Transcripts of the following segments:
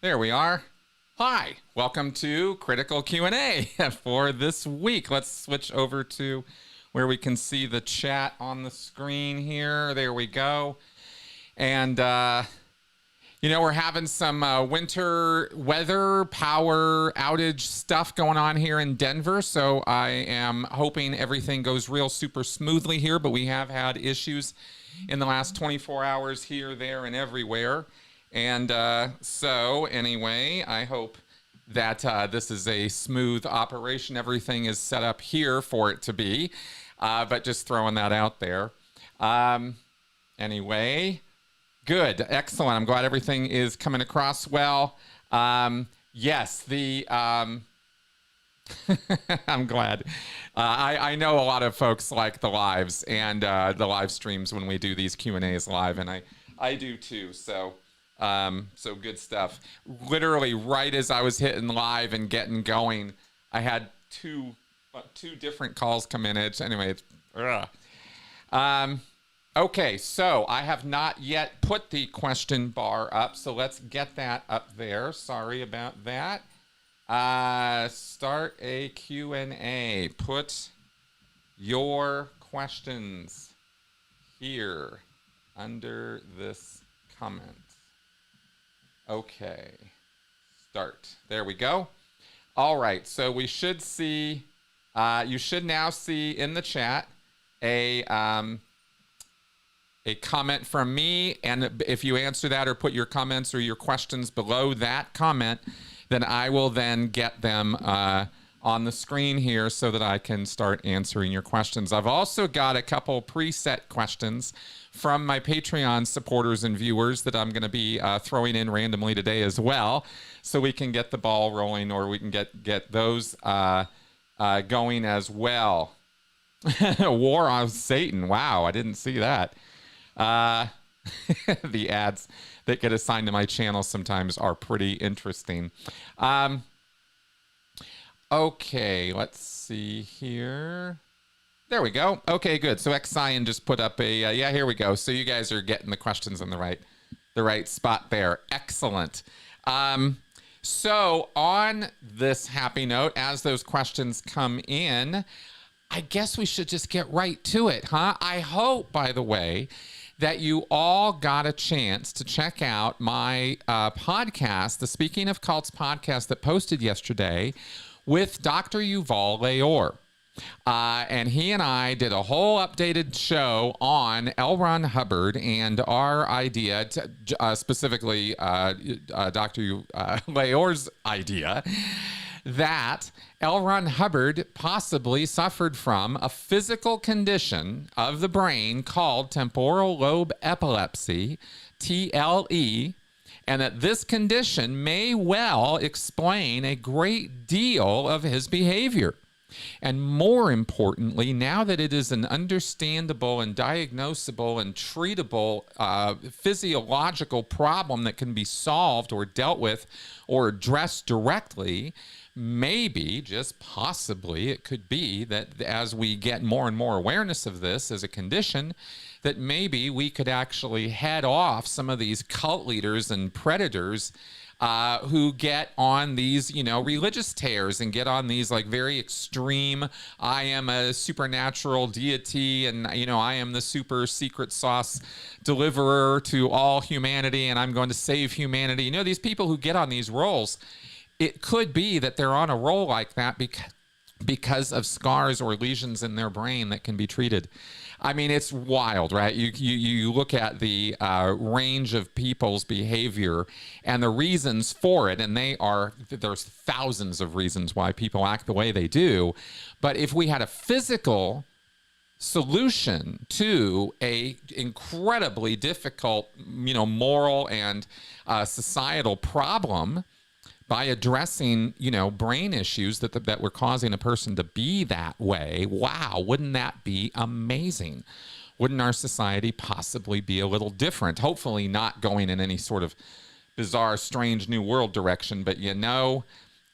There we are. Hi, welcome to Critical Q&A for this week. Let's switch over to where we can see the chat on the screen here. There we go. And, you know, we're having some winter weather power outage stuff going on here in Denver. So I am hoping everything goes real super smoothly here, but we have had issues in the last 24 hours here, there, and everywhere. And so anyway, I hope that this is a smooth operation. Everything is set up here for it to be, but just throwing that out there. Anyway, good, excellent. I'm glad everything is coming across well. Yes, the I'm glad. I know a lot of folks like the lives and the live streams when we do these Q&As live, and I do too. So good stuff. Literally right as I was hitting live and getting going, I had two different calls come in. Anyway, okay, so I have not yet put the question bar up, so let's get that up there. Sorry about that. Start a Q&A. Put your questions here under this comment. Okay, start. There we go. All right, so we should see, you should now see in the chat a comment from me, and if you answer that or put your comments or your questions below that comment, then I will then get them on the screen here so that I can start answering your questions. I've also got a couple preset questions from my Patreon supporters and viewers that I'm going to be throwing in randomly today as well, so we can get the ball rolling, or we can get those going as well. War on Satan. Wow, I didn't see that. The ads that get assigned to my channel sometimes are pretty interesting. Okay, let's see here. There we go. Okay, good. So Xion just put up a, yeah, here we go. So you guys are getting the questions in the right spot there. Excellent. So on this happy note, as those questions come in, I guess we should just get right to it, huh? I hope, by the way, that you all got a chance to check out my podcast, the Speaking of Cults podcast that posted yesterday with Dr. Yuval Leor. And he and I did a whole updated show on L. Ron Hubbard and our idea, specifically Dr. Leor's idea, that L. Ron Hubbard possibly suffered from a physical condition of the brain called temporal lobe epilepsy, TLE, and that this condition may well explain a great deal of his behavior. And more importantly, now that it is an understandable and diagnosable and treatable physiological problem that can be solved or dealt with or addressed directly, maybe, just possibly, it could be that as we get more and more awareness of this as a condition, that maybe we could actually head off some of these cult leaders and predators who get on these, you know, religious tears and get on these like very extreme, I am a supernatural deity and, you know, I am the super secret sauce deliverer to all humanity and I'm going to save humanity. You know, these people who get on these roles, it could be that they're on a roll like that because of scars or lesions in their brain that can be treated. I mean, it's wild, right? You look at the range of people's behavior and the reasons for it, and there's thousands of reasons why people act the way they do. But if we had a physical solution to a incredibly difficult, you know, moral and societal problem, by addressing, you know, brain issues that were causing a person to be that way, wow, wouldn't that be amazing? Wouldn't our society possibly be a little different? Hopefully not going in any sort of bizarre, strange new world direction, but, you know,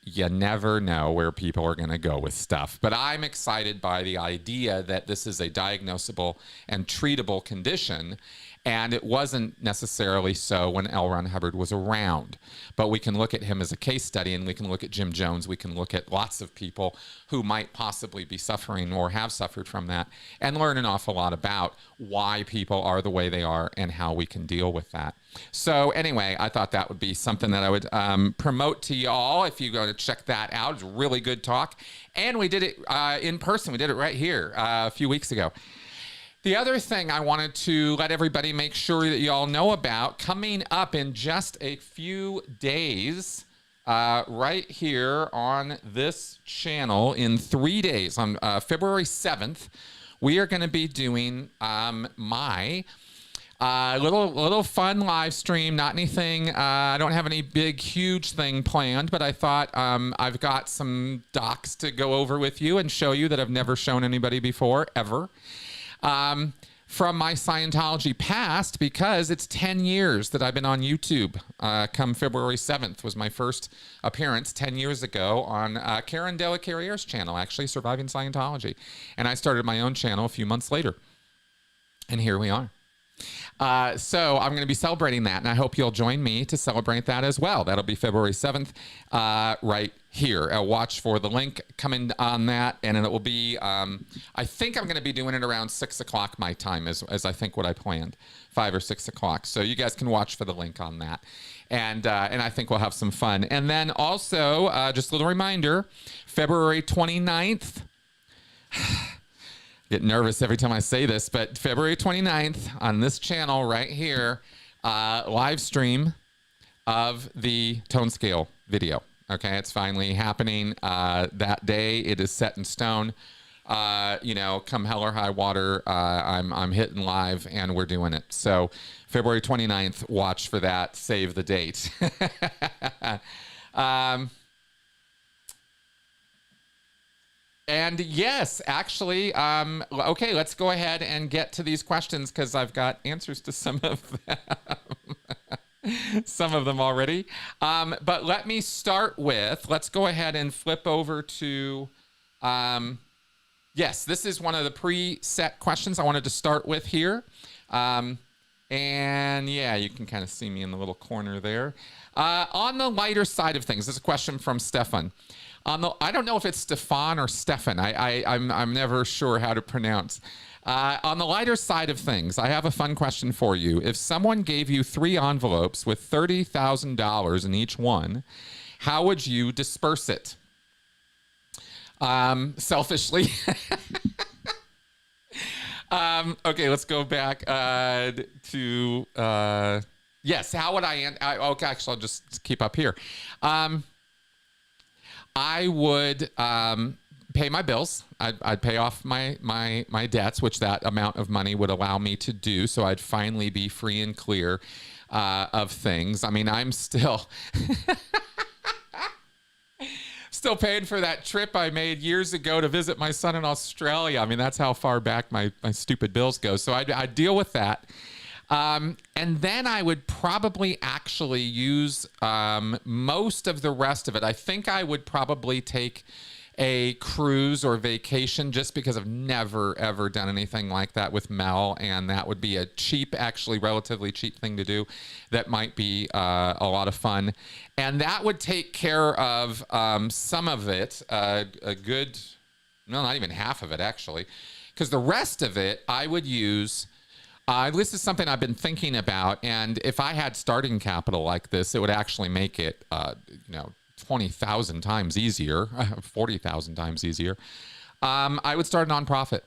you never know where people are going to go with stuff. But I'm excited by the idea that this is a diagnosable and treatable condition. And it wasn't necessarily so when L. Ron Hubbard was around. But we can look at him as a case study, and we can look at Jim Jones. We can look at lots of people who might possibly be suffering or have suffered from that, and learn an awful lot about why people are the way they are and how we can deal with that. So anyway, I thought that would be something that I would promote to y'all if you go to check that out. It's a really good talk. And we did it in person. We did it right here a few weeks ago. The other thing I wanted to let everybody make sure that you all know about, coming up in just a few days, right here on this channel in 3 days, on February 7th, we are going to be doing my little fun live stream. Not anything, I don't have any big, huge thing planned, but I thought I've got some docs to go over with you and show you that I've never shown anybody before, ever. From my Scientology past, because it's 10 years that I've been on YouTube. Come February 7th was my first appearance 10 years ago on Karen Della Carrier's channel, actually, Surviving Scientology. And I started my own channel a few months later. And here we are. So I'm going to be celebrating that, and I hope you'll join me to celebrate that as well. That'll be February 7th, right here. Watch for the link coming on that, and it will be, I think I'm going to be doing it around 6 o'clock my time, as I think what I planned, 5 or 6 o'clock. So you guys can watch for the link on that. And I think we'll have some fun. And then also, just a little reminder, February 29th, get nervous every time I say this, but February 29th on this channel right here, live stream of the tone scale video. Okay, it's finally happening that day. It is set in stone. You know, come hell or high water, I'm hitting live and we're doing it. So February 29th, watch for that. Save the date. And yes, actually, okay, let's go ahead and get to these questions because I've got answers to some of them. Some of them already. But let me start with, let's go ahead and flip over to, yes, this is one of the preset questions I wanted to start with here. And yeah, you can kind of see me in the little corner there. On the lighter side of things, this is a question from Stefan. I don't know if it's Stefan or Stefan. I'm never sure how to pronounce. On the lighter side of things, I have a fun question for you. If someone gave you 3 envelopes with $30,000 in each one, how would you disperse it? Selfishly. Okay, let's go back to yes. How would I? Okay, actually, I'll just keep up here. I would pay my bills. I'd pay off my debts, which that amount of money would allow me to do. So I'd finally be free and clear of things. I mean, I'm still still paying for that trip I made years ago to visit my son in Australia. I mean, that's how far back my stupid bills go. So I'd deal with that. And then I would probably actually use most of the rest of it. I think I would probably take a cruise or vacation just because I've never, ever done anything like that with Mel. And that would be a cheap, actually relatively cheap thing to do. That might be a lot of fun. And that would take care of some of it, a good, no, not even half of it actually. Because the rest of it I would use... this is something I've been thinking about, and if I had starting capital like this, it would actually make it, 20,000 times easier, 40,000 times easier. I would start a nonprofit.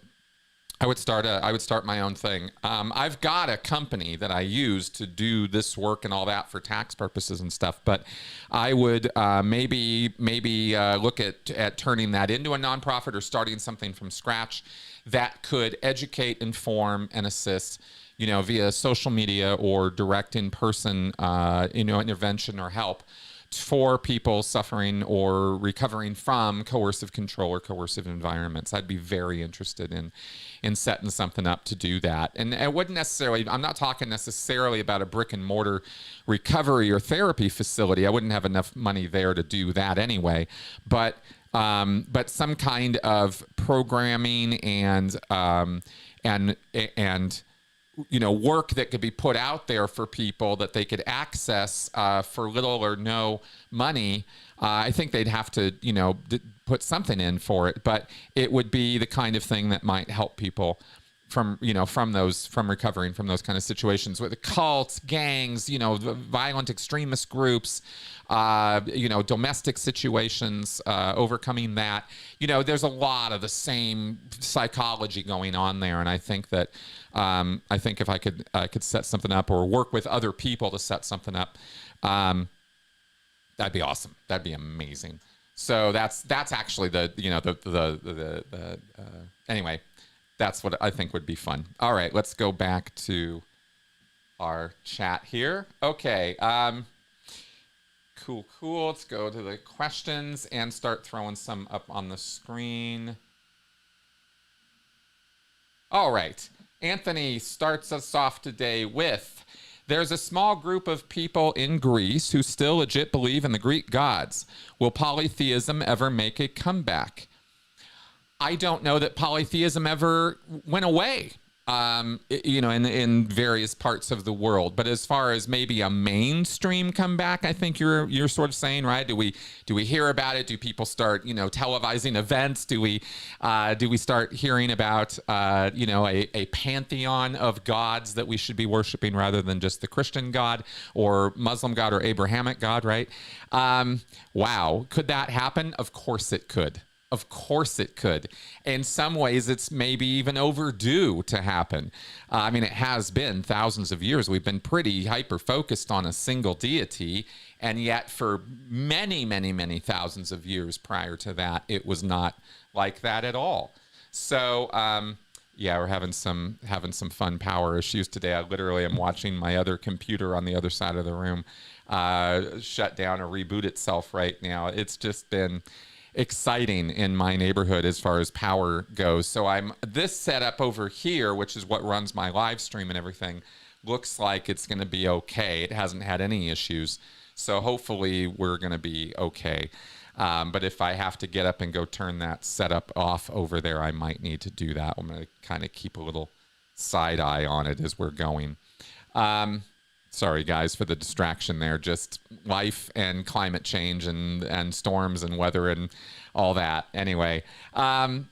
I would start my own thing. I've got a company that I use to do this work and all that for tax purposes and stuff, but I would maybe look at turning that into a nonprofit or starting something from scratch that could educate, inform, and assist, via social media or direct in-person, intervention or help for people suffering or recovering from coercive control or coercive environments. I'd be very interested in setting something up to do that. And it wouldn't necessarily, I'm not talking necessarily about a brick and mortar recovery or therapy facility. I wouldn't have enough money there to do that anyway. But some kind of programming and work that could be put out there for people that they could access for little or no money. I think they'd have to, put something in for it, but it would be the kind of thing that might help people from recovering from those kind of situations with the cults, gangs, violent extremist groups, domestic situations, overcoming that. There's a lot of the same psychology going on there. And I think that, if I could set something up or work with other people to set something up, that'd be awesome. That'd be amazing. So that's actually anyway, that's what I think would be fun. All right, let's go back to our chat here. Okay. Cool. Let's go to the questions and start throwing some up on the screen. All right. Anthony starts us off today with, there's a small group of people in Greece who still legit believe in the Greek gods. Will polytheism ever make a comeback? I don't know that polytheism ever went away, in various parts of the world. But as far as maybe a mainstream comeback, I think you're sort of saying, right? Do we hear about it? Do people start, televising events? Do we start hearing about, a pantheon of gods that we should be worshiping rather than just the Christian God or Muslim God or Abrahamic God, right? Wow. Could that happen? Of course it could. Of course it could. In some ways, it's maybe even overdue to happen. It has been thousands of years. We've been pretty hyper-focused on a single deity, and yet for many, many, many thousands of years prior to that, it was not like that at all. So, we're having some fun power issues today. I literally am watching my other computer on the other side of the room shut down or reboot itself right now. It's just been exciting in my neighborhood as far as power goes. So this setup over here, which is what runs my live stream and everything, looks like it's going to be okay. It hasn't had any issues. So hopefully we're going to be okay. But if I have to get up and go turn that setup off over there, I might need to do that. I'm going to kind of keep a little side eye on it as we're going. Sorry, guys, for the distraction there. Just life and climate change and storms and weather and all that. Anyway,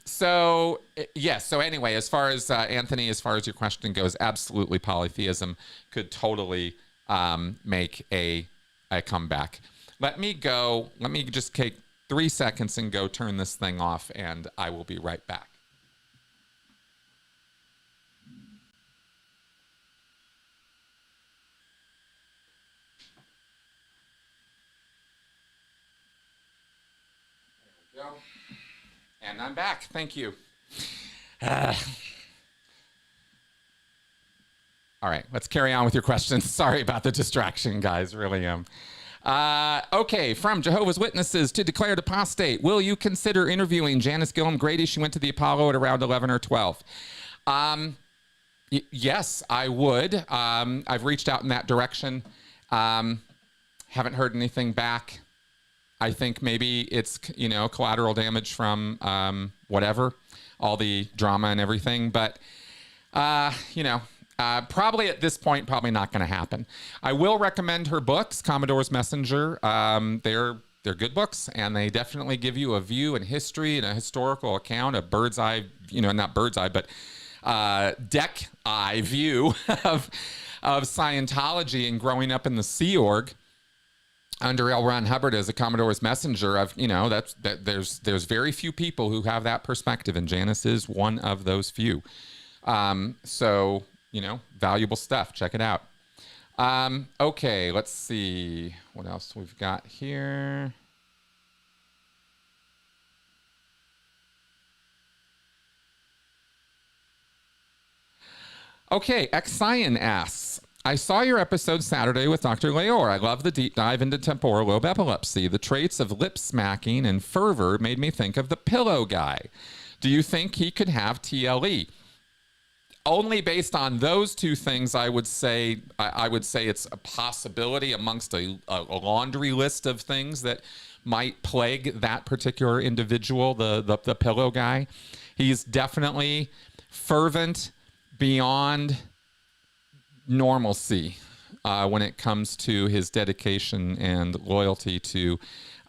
so anyway, as far as Anthony, as far as your question goes, absolutely polytheism could totally make a comeback. Let me just take 3 seconds and go turn this thing off, and I will be right back. And I'm back. Thank you. All right, let's carry on with your questions. Sorry about the distraction, guys. Really am. Okay, from Jehovah's Witnesses to declared apostate. Will you consider interviewing Janis Grady? She went to the Apollo at around 11 or 12. Yes, I would. I've reached out in that direction. Haven't heard anything back. I think maybe it's, collateral damage from whatever, all the drama and everything. But, probably at this point, probably not going to happen. I will recommend her books, Commodore's Messenger. They're good books, and they definitely give you a view and history and a historical account, a bird's eye, not bird's eye, but deck eye view of Scientology and growing up in the Sea Org under L. Ron Hubbard as a Commodore's Messenger. There's very few people who have that perspective, and Janis is one of those few. So, valuable stuff. Check it out. Okay, let's see what else we've got here. Okay, Xion asks, I saw your episode Saturday with Dr. Leor. I love the deep dive into temporal lobe epilepsy. The traits of lip smacking and fervor made me think of the pillow guy. Do you think he could have TLE? Only based on those two things, I would say it's a possibility amongst a laundry list of things that might plague that particular individual, the pillow guy. He's definitely fervent beyond normalcy when it comes to his dedication and loyalty to,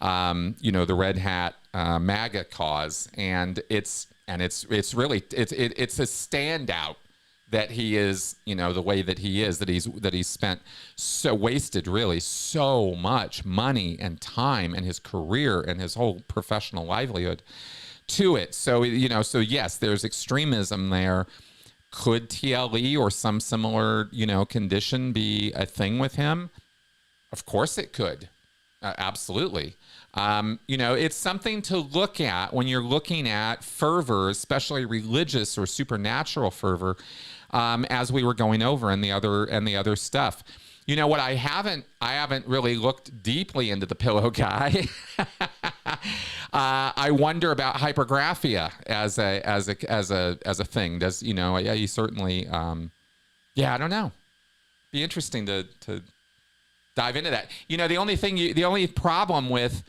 the Red Hat MAGA cause, and it's really a standout that he is, the way that he is, that he's spent wasted really so much money and time and his career and his whole professional livelihood to it. So, yes, there's extremism there. Could TLE or some similar, condition be a thing with him? Of course it could. Absolutely. It's something to look at when you're looking at fervor, especially religious or supernatural fervor, as we were going over and the other stuff. You know what? I haven't really looked deeply into the pillow guy. I wonder about hypergraphia as a thing. Does he certainly? I don't know. Be interesting to dive into that. The only problem with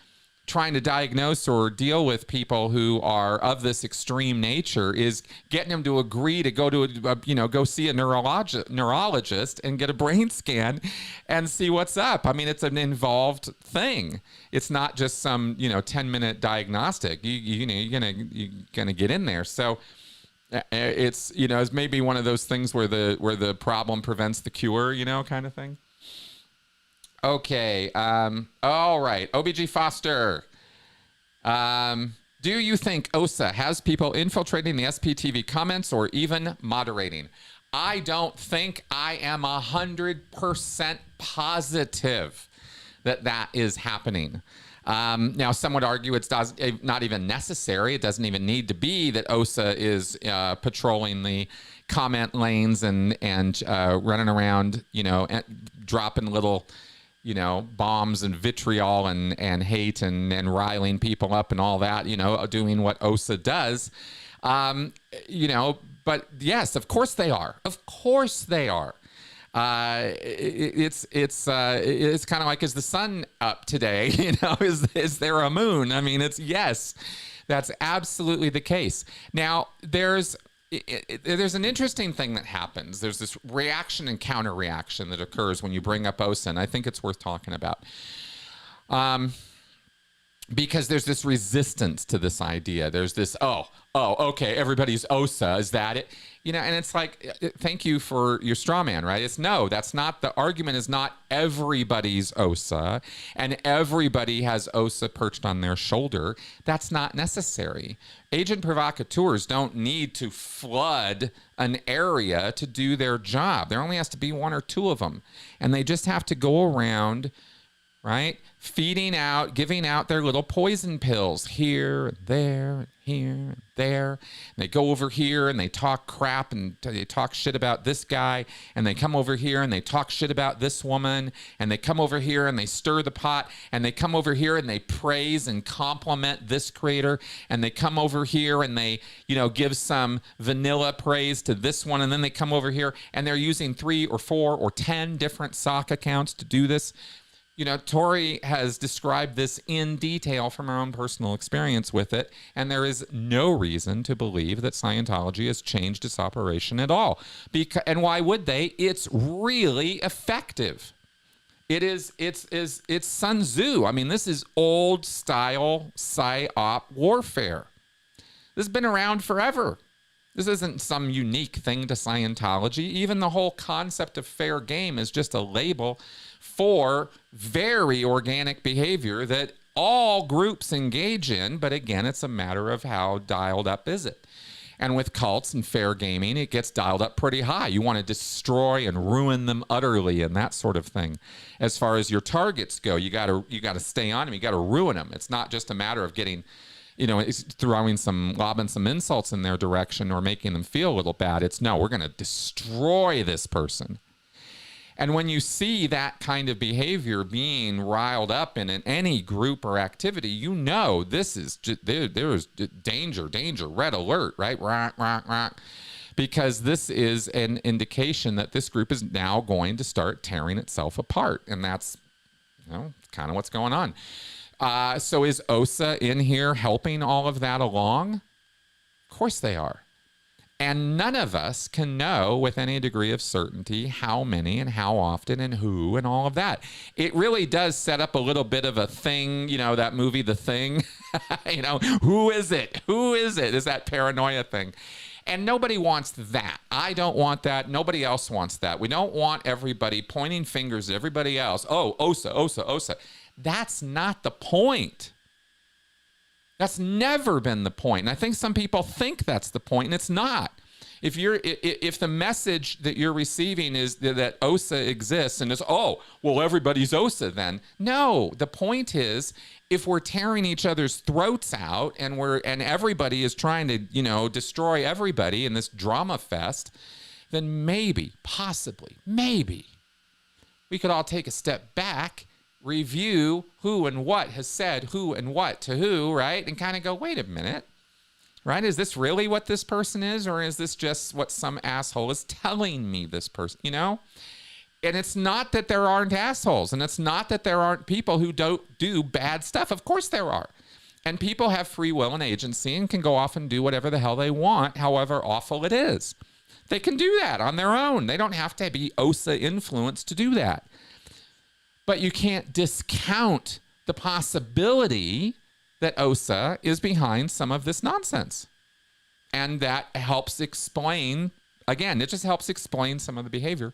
trying to diagnose or deal with people who are of this extreme nature is getting them to agree to go to go see a neurologist and get a brain scan and see what's up. I mean, it's an involved thing. It's not just some 10-minute diagnostic. You're gonna get in there. So it's it's maybe one of those things where the problem prevents the cure, kind of thing. Okay. All right. OBG Foster. Do you think OSA has people infiltrating the SPTV comments or even moderating? I don't think I am 100% positive that is happening. Now, some would argue it's not even necessary. It doesn't even need to be that OSA is patrolling the comment lanes and running around, dropping little bombs and vitriol and hate and riling people up and all that, doing what OSA does. But yes, of course they are. Of course they are. It's kind of like, is the sun up today? Is there a moon? I mean, yes, that's absolutely the case. Now, there's an interesting thing that happens. There's this reaction and counter reaction that occurs when you bring up OSA, and I think it's worth talking about. Because there's this resistance to this idea. There's this, okay, everybody's OSA, is that it? And it's like, thank you for your straw man, right? That's not, the argument is not everybody's OSA and everybody has OSA perched on their shoulder. That's not necessary. Agent provocateurs don't need to flood an area to do their job. There only has to be one or two of them. And they just have to go around, right? Feeding out, giving out their little poison pills here, there, here, there. And they go over here and they talk crap and they talk shit about this guy. And they come over here and they talk shit about this woman. And they come over here and they stir the pot. And they come over here and they praise and compliment this creator. And they come over here and they, give some vanilla praise to this one. And then they come over here and they're using 3 or 4 or 10 different sock accounts to do this. Tori has described this in detail from her own personal experience with it, and there is no reason to believe that Scientology has changed its operation at all. And why would they? It's really effective. It's Sun Tzu. I mean, this is old style psyop warfare. This has been around forever. This isn't some unique thing to Scientology. Even the whole concept of fair game is just a label for very organic behavior that all groups engage in. But again, it's a matter of how dialed up is it. And with cults and fair gaming, it gets dialed up pretty high. You want to destroy and ruin them utterly and that sort of thing. As far as your targets go, you got to stay on them. You got to ruin them. It's not just a matter of getting, lobbing some insults in their direction or making them feel a little bad. It's no, we're going to destroy this person. And when you see that kind of behavior being riled up in any group or activity, you know this is there is danger, red alert, right? Rock, rock, rock. Because this is an indication that this group is now going to start tearing itself apart. And that's, kind of what's going on. So is OSA in here helping all of that along? Of course they are. And none of us can know with any degree of certainty how many and how often and who and all of that. It really does set up a little bit of a thing, that movie, The Thing. Who is it? Who is it? Is that paranoia thing. And nobody wants that. I don't want that. Nobody else wants that. We don't want everybody pointing fingers at everybody else. Oh, OSA, OSA, OSA. That's not the point. That's never been the point. And I think some people think that's the point, and it's not. If the message that you're receiving is that OSA exists and it's, everybody's OSA then. No, the point is, if we're tearing each other's throats out and everybody is trying to, destroy everybody in this drama fest, then maybe, possibly, maybe we could all take a step back, review who and what has said who and what to who, right? And kind of go, wait a minute, right? Is this really what this person is, or is this just what some asshole is telling me this person, And it's not that there aren't assholes, and it's not that there aren't people who don't do bad stuff. Of course there are. And people have free will and agency and can go off and do whatever the hell they want, however awful it is. They can do that on their own. They don't have to be OSA influenced to do that. But you can't discount the possibility that OSA is behind some of this nonsense. And that helps explain, again, it just helps explain some of the behavior.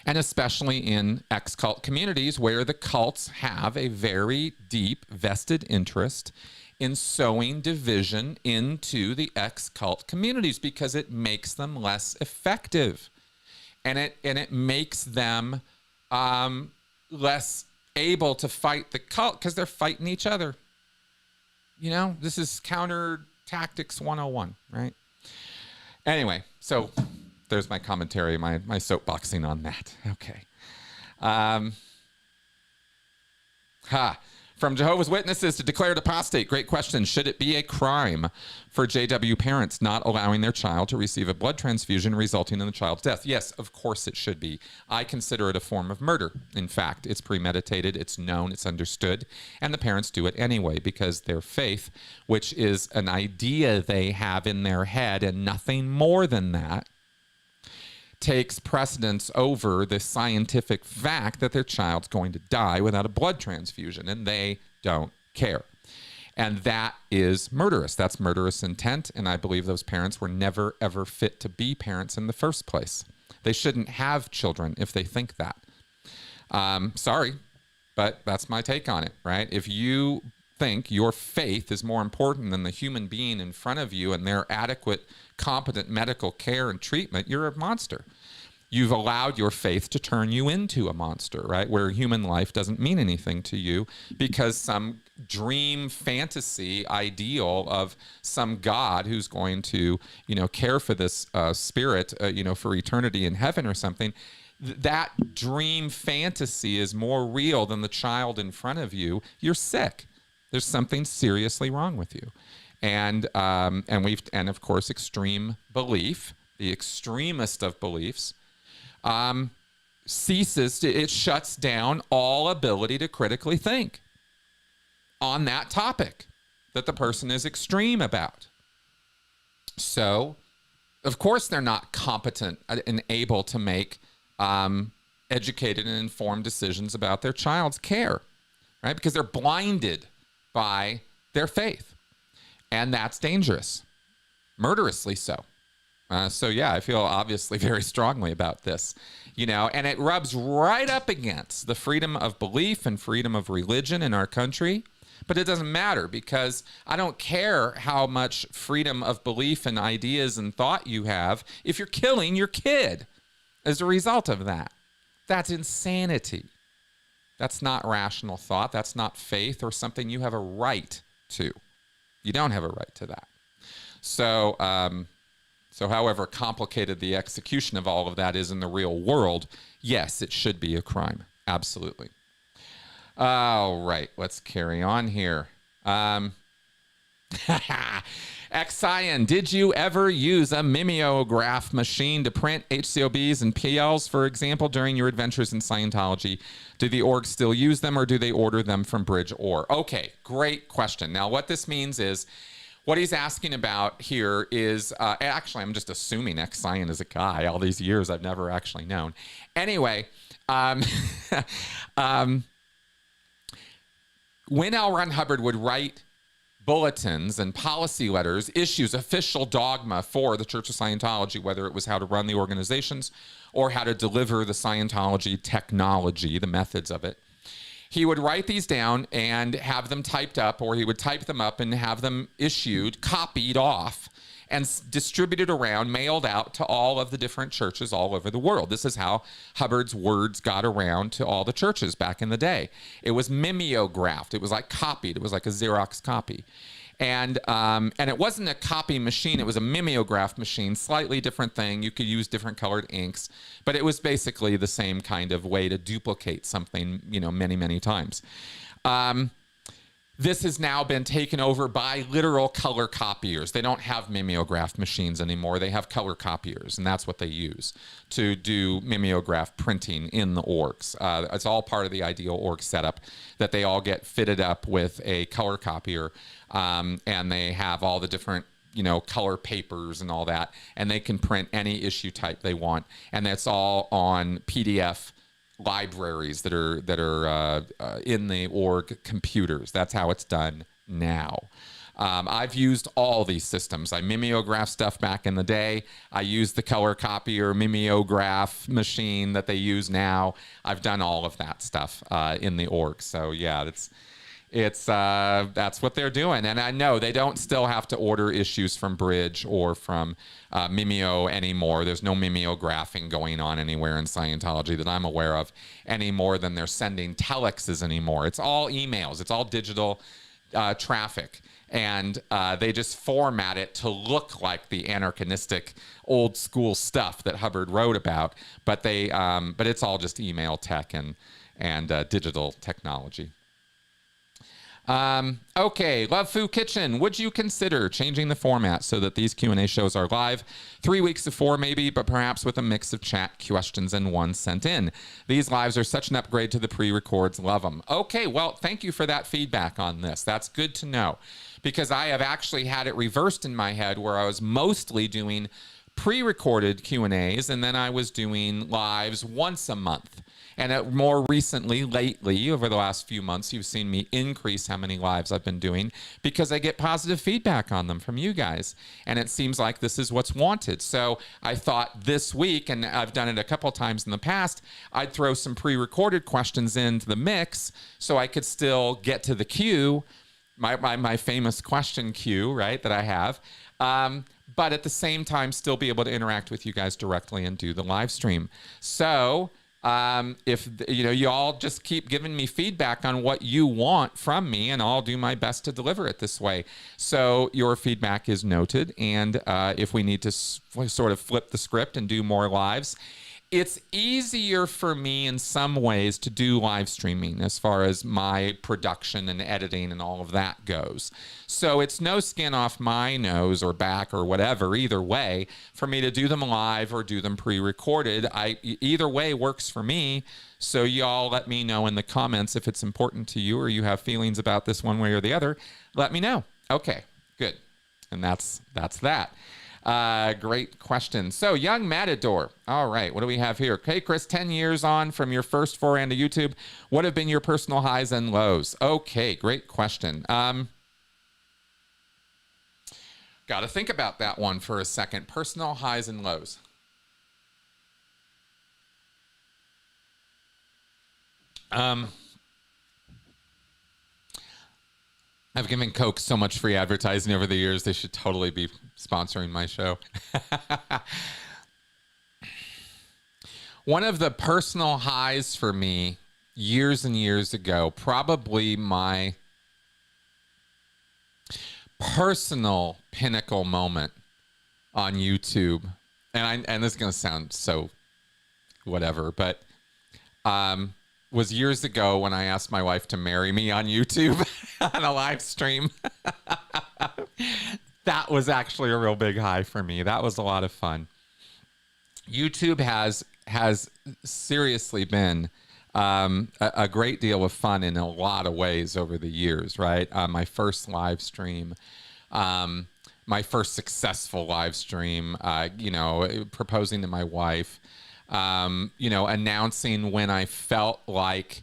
And especially in ex-cult communities where the cults have a very deep vested interest in sowing division into the ex-cult communities because it makes them less effective. And it makes them less able to fight the cult because they're fighting each other. This is counter tactics 101, right? Anyway, so there's my commentary, my soapboxing on that. Okay. From Jehovah's Witnesses to declared apostate. Great question. Should it be a crime for JW parents not allowing their child to receive a blood transfusion resulting in the child's death? Yes, of course it should be. I consider it a form of murder. In fact, it's premeditated, it's known, it's understood, and the parents do it anyway because their faith, which is an idea they have in their head and nothing more than that, takes precedence over the scientific fact that their child's going to die without a blood transfusion, and they don't care. And that is murderous. That's murderous intent, and I believe those parents were never, ever fit to be parents in the first place. They shouldn't have children if they think that. Sorry, but that's my take on it, right? If you think your faith is more important than the human being in front of you and their adequate, competent medical care and treatment, you're a monster. You've allowed your faith to turn you into a monster, right? Where human life doesn't mean anything to you because some dream fantasy ideal of some God who's going to, care for this spirit, for eternity in heaven or something. That dream fantasy is more real than the child in front of you. You're sick. There's something seriously wrong with you. And of course, extreme belief, the extremist of beliefs, it shuts down all ability to critically think on that topic that the person is extreme about. So, of course, they're not competent and able to make educated and informed decisions about their child's care, right? Because they're blinded by their faith. And that's dangerous, murderously so. So yeah, I feel obviously very strongly about this, and it rubs right up against the freedom of belief and freedom of religion in our country. But it doesn't matter because I don't care how much freedom of belief and ideas and thought you have if you're killing your kid as a result of that. That's insanity. That's not rational thought. That's not faith or something you have a right to. You don't have a right to that. So, So however complicated the execution of all of that is in the real world, yes, it should be a crime. Absolutely. All right, let's carry on here. XIN, did you ever use a mimeograph machine to print HCOBs and PLs, for example, during your adventures in Scientology? Do the orgs still use them, or do they order them from Bridge or? Okay, great question. Now, what this means is, what he's asking about here is, actually, I'm just assuming XIN is a guy. All these years, I've never actually known. Anyway, when L. Ron Hubbard would write bulletins and policy letters, issues, official dogma for the Church of Scientology, whether it was how to run the organizations or how to deliver the Scientology technology, the methods of it, he would write these down and have them typed up, or he would type them up and have them issued, copied off, and distributed around, mailed out to all of the different churches all over the world. This is how Hubbard's words got around to all the churches back in the day. It was mimeographed. It was like copied. It was like a Xerox copy. And it wasn't a copy machine. It was a mimeograph machine, slightly different thing. You could use different colored inks, but it was basically the same kind of way to duplicate something, you know, many, many times. This has now been taken over by literal color copiers. They don't have mimeograph machines anymore. They have color copiers, and that's what they use to do mimeograph printing in the orgs. It's all part of the ideal org setup, that they all get fitted up with a color copier, and they have all the different, you know, color papers and all that, and they can print any issue type they want, and that's all on PDF libraries that are in the org computers. That's how it's done now. I've used all these systems. I mimeographed stuff back in the day. I used the color copier mimeograph machine that they use now. I've done all of that stuff in the org. So yeah, that's what they're doing. And I know they don't still have to order issues from Bridge or from Mimeo anymore. There's no mimeographing going on anywhere in Scientology that I'm aware of, any more than they're sending telexes anymore. It's all emails. It's all digital traffic. And they just format it to look like the anachronistic old school stuff that Hubbard wrote about. But it's all just email tech and digital technology. Okay, Love Foo Kitchen, would you consider changing the format so that these Q&A shows are live 3 weeks before maybe, but perhaps with a mix of chat, questions, and one sent in? These lives are such an upgrade to the pre-records. Love them. Okay, well, thank you for that feedback on this. That's good to know, because I have actually had it reversed in my head where I was mostly doing pre-recorded Q&As, and then I was doing lives once a month. And more recently, lately, over the last few months, you've seen me increase how many lives I've been doing because I get positive feedback on them from you guys. And it seems like this is what's wanted. So I thought this week, and I've done it a couple times in the past, I'd throw some pre-recorded questions into the mix so I could still get to the queue, my famous question queue, right, that I have. But at the same time, still be able to interact with you guys directly and do the live stream. So if you know, you all just keep giving me feedback on what you want from me, and I'll do my best to deliver it this way. So your feedback is noted, and if we need to sort of flip the script and do more lives, it's easier for me in some ways to do live streaming as far as my production and editing and all of that goes. So it's no skin off my nose or back or whatever, either way, for me to do them live or do them pre-recorded. Either way works for me. So y'all let me know in the comments if it's important to you or you have feelings about this one way or the other. Let me know. Okay, good. And that's that. Great question. So, Young Matador. All right, what do we have here? Okay, Chris, 10 years on from your first foray into YouTube. What have been your personal highs and lows? Okay, great question. Got to think about that one for a second. Personal highs and lows. I've given Coke so much free advertising over the years. They should totally be sponsoring my show. One of the personal highs for me years and years ago, probably my personal pinnacle moment, on YouTube, and this is gonna sound so whatever, but was years ago when I asked my wife to marry me on YouTube on a live stream. That was actually a real big high for me. That was a lot of fun. YouTube has seriously been a great deal of fun in a lot of ways over the years, right? My first live stream, my first successful live stream, proposing to my wife, announcing when I felt like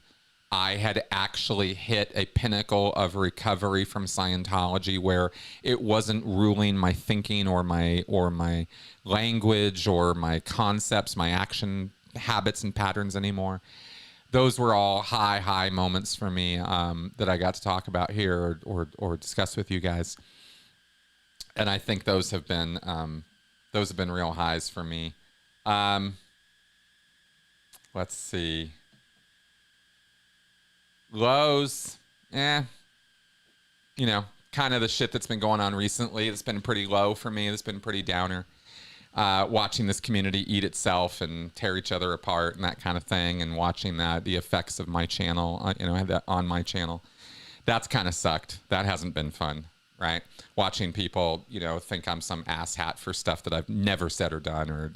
I had actually hit a pinnacle of recovery from Scientology where it wasn't ruling my thinking or my language or my concepts, my action habits and patterns anymore. Those were all high moments for me that I got to talk about here or discuss with you guys. And I think those have been real highs for me. Let's see. Lows, kind of the shit that's been going on recently. It's been pretty low for me. It's been pretty downer. Watching this community eat itself and tear each other apart and that kind of thing, and watching the effects of my channel, on my channel. That's kind of sucked. That hasn't been fun, right? Watching people, think I'm some asshat for stuff that I've never said or done, or,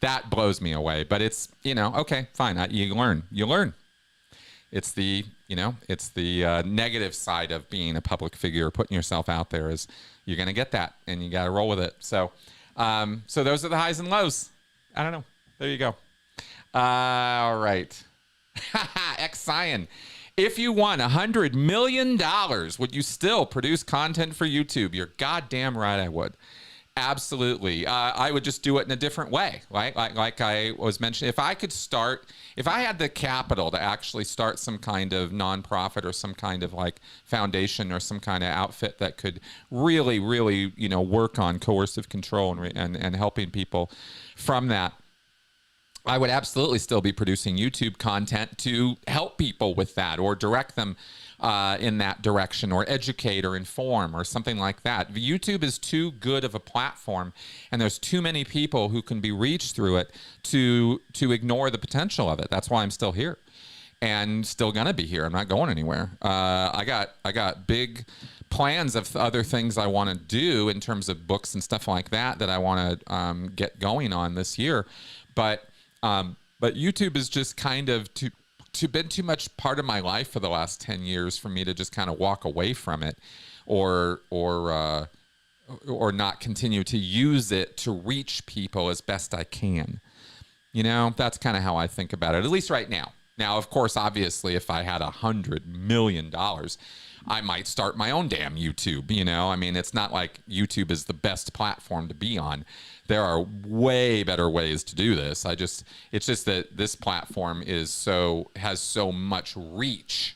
that blows me away. But it's, okay, fine. You learn. It's the negative side of being a public figure, putting yourself out there, is you're going to get that and you got to roll with it. So those are the highs and lows. I don't know. There you go. All right. X-Cyan. If you won $100 million, would you still produce content for YouTube? You're goddamn right I would. Absolutely. I would just do it in a different way. Like I was mentioning, if I had the capital to actually start some kind of nonprofit or some kind of foundation or some kind of outfit that could really, really, work on coercive control and helping people from that, I would absolutely still be producing YouTube content to help people with that or direct them in that direction, or educate or inform or something like that. YouTube is too good of a platform, and there's too many people who can be reached through it to ignore the potential of it. That's why I'm still here and still gonna be here. I'm not going anywhere. I got big plans of other things I want to do in terms of books and stuff like that I want to get going on this year, but YouTube is just kind of been too much part of my life for the last 10 years for me to just kind of walk away from it or not continue to use it to reach people as best I can. That's kind of how I think about it, at least right now. Now, of course, obviously, if I had $100 million, I might start my own damn YouTube. I mean, it's not like YouTube is the best platform to be on. There are way better ways to do this. It's just that this platform has so much reach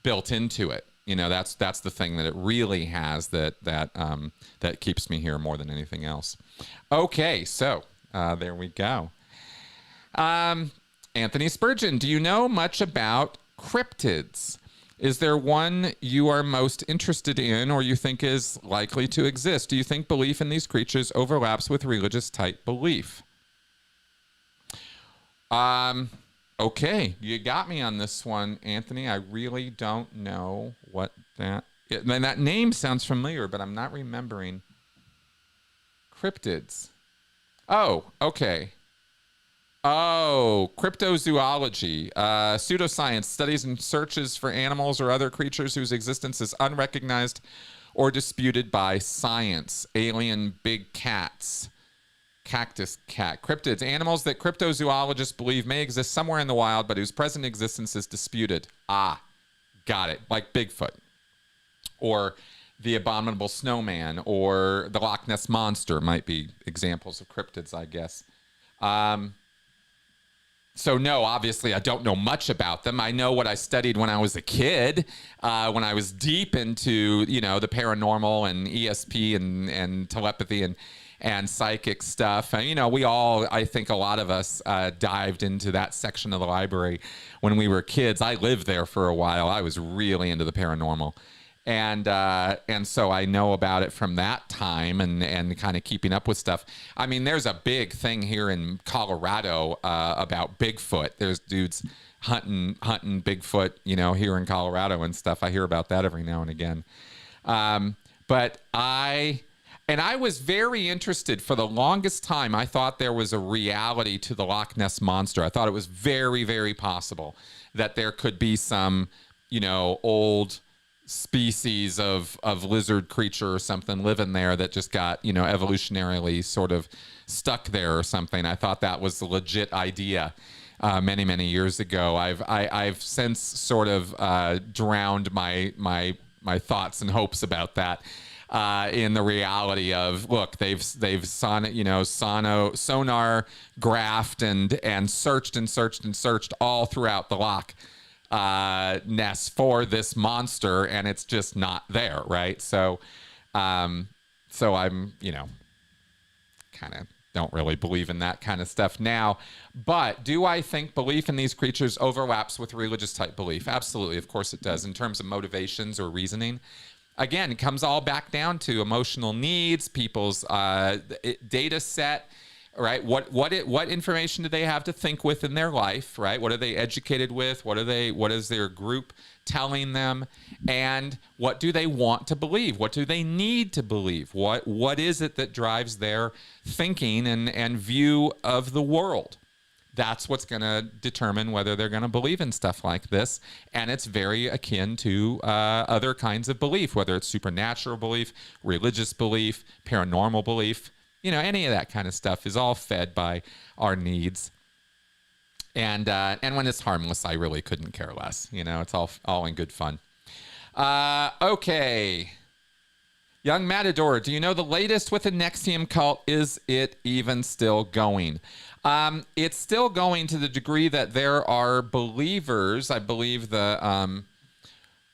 built into it. That's the thing that it really has that keeps me here more than anything else. Okay, so there we go. Anthony Spurgeon, do you know much about cryptids? Is there one you are most interested in or you think is likely to exist? Do you think belief in these creatures overlaps with religious type belief? Okay, you got me on this one, Anthony. I really don't know what that name sounds familiar, but I'm not remembering. Cryptids. Oh, okay. Oh, cryptozoology, pseudoscience, studies and searches for animals or other creatures whose existence is unrecognized or disputed by science. Alien big cats, cactus cat. Cryptids, animals that cryptozoologists believe may exist somewhere in the wild, but whose present existence is disputed. Ah, got it. Like Bigfoot, or the abominable snowman, or the Loch Ness monster might be examples of cryptids, I guess. So no, obviously I don't know much about them. I know what I studied when I was a kid, when I was deep into, the paranormal and ESP and telepathy and psychic stuff. And, we all, I think a lot of us dived into that section of the library when we were kids. I lived there for a while. I was really into the paranormal. And so I know about it from that time and kind of keeping up with stuff. I mean, there's a big thing here in Colorado about Bigfoot. There's dudes hunting Bigfoot, here in Colorado and stuff. I hear about that every now and again. But I was very interested for the longest time. I thought there was a reality to the Loch Ness Monster. I thought it was very, very possible that there could be some, old species of lizard creature or something living there that just got, evolutionarily sort of stuck there or something. I thought that was a legit idea many, many years ago. I've since sort of drowned my thoughts and hopes about that in the reality of, look, they've sonar graphed and searched all throughout the Loch Ness for this monster, and it's just not there, right? So I'm kind of don't really believe in that kind of stuff now. But do I think belief in these creatures overlaps with religious type belief? Absolutely. Of course it does. In terms of motivations or reasoning, again, it comes all back down to emotional needs, people's data set, right? What information do they have to think with in their life, right? What are they educated with? What is their group telling them? And what do they want to believe? What do they need to believe? What is it that drives their thinking and view of the world? That's what's going to determine whether they're going to believe in stuff like this. And it's very akin to other kinds of belief, whether it's supernatural belief, religious belief, paranormal belief. Any of that kind of stuff is all fed by our needs. And when it's harmless, I really couldn't care less. It's all in good fun. Okay. Young Matador, do you know the latest with the NXIVM cult? Is it even still going? It's still going to the degree that there are believers. I believe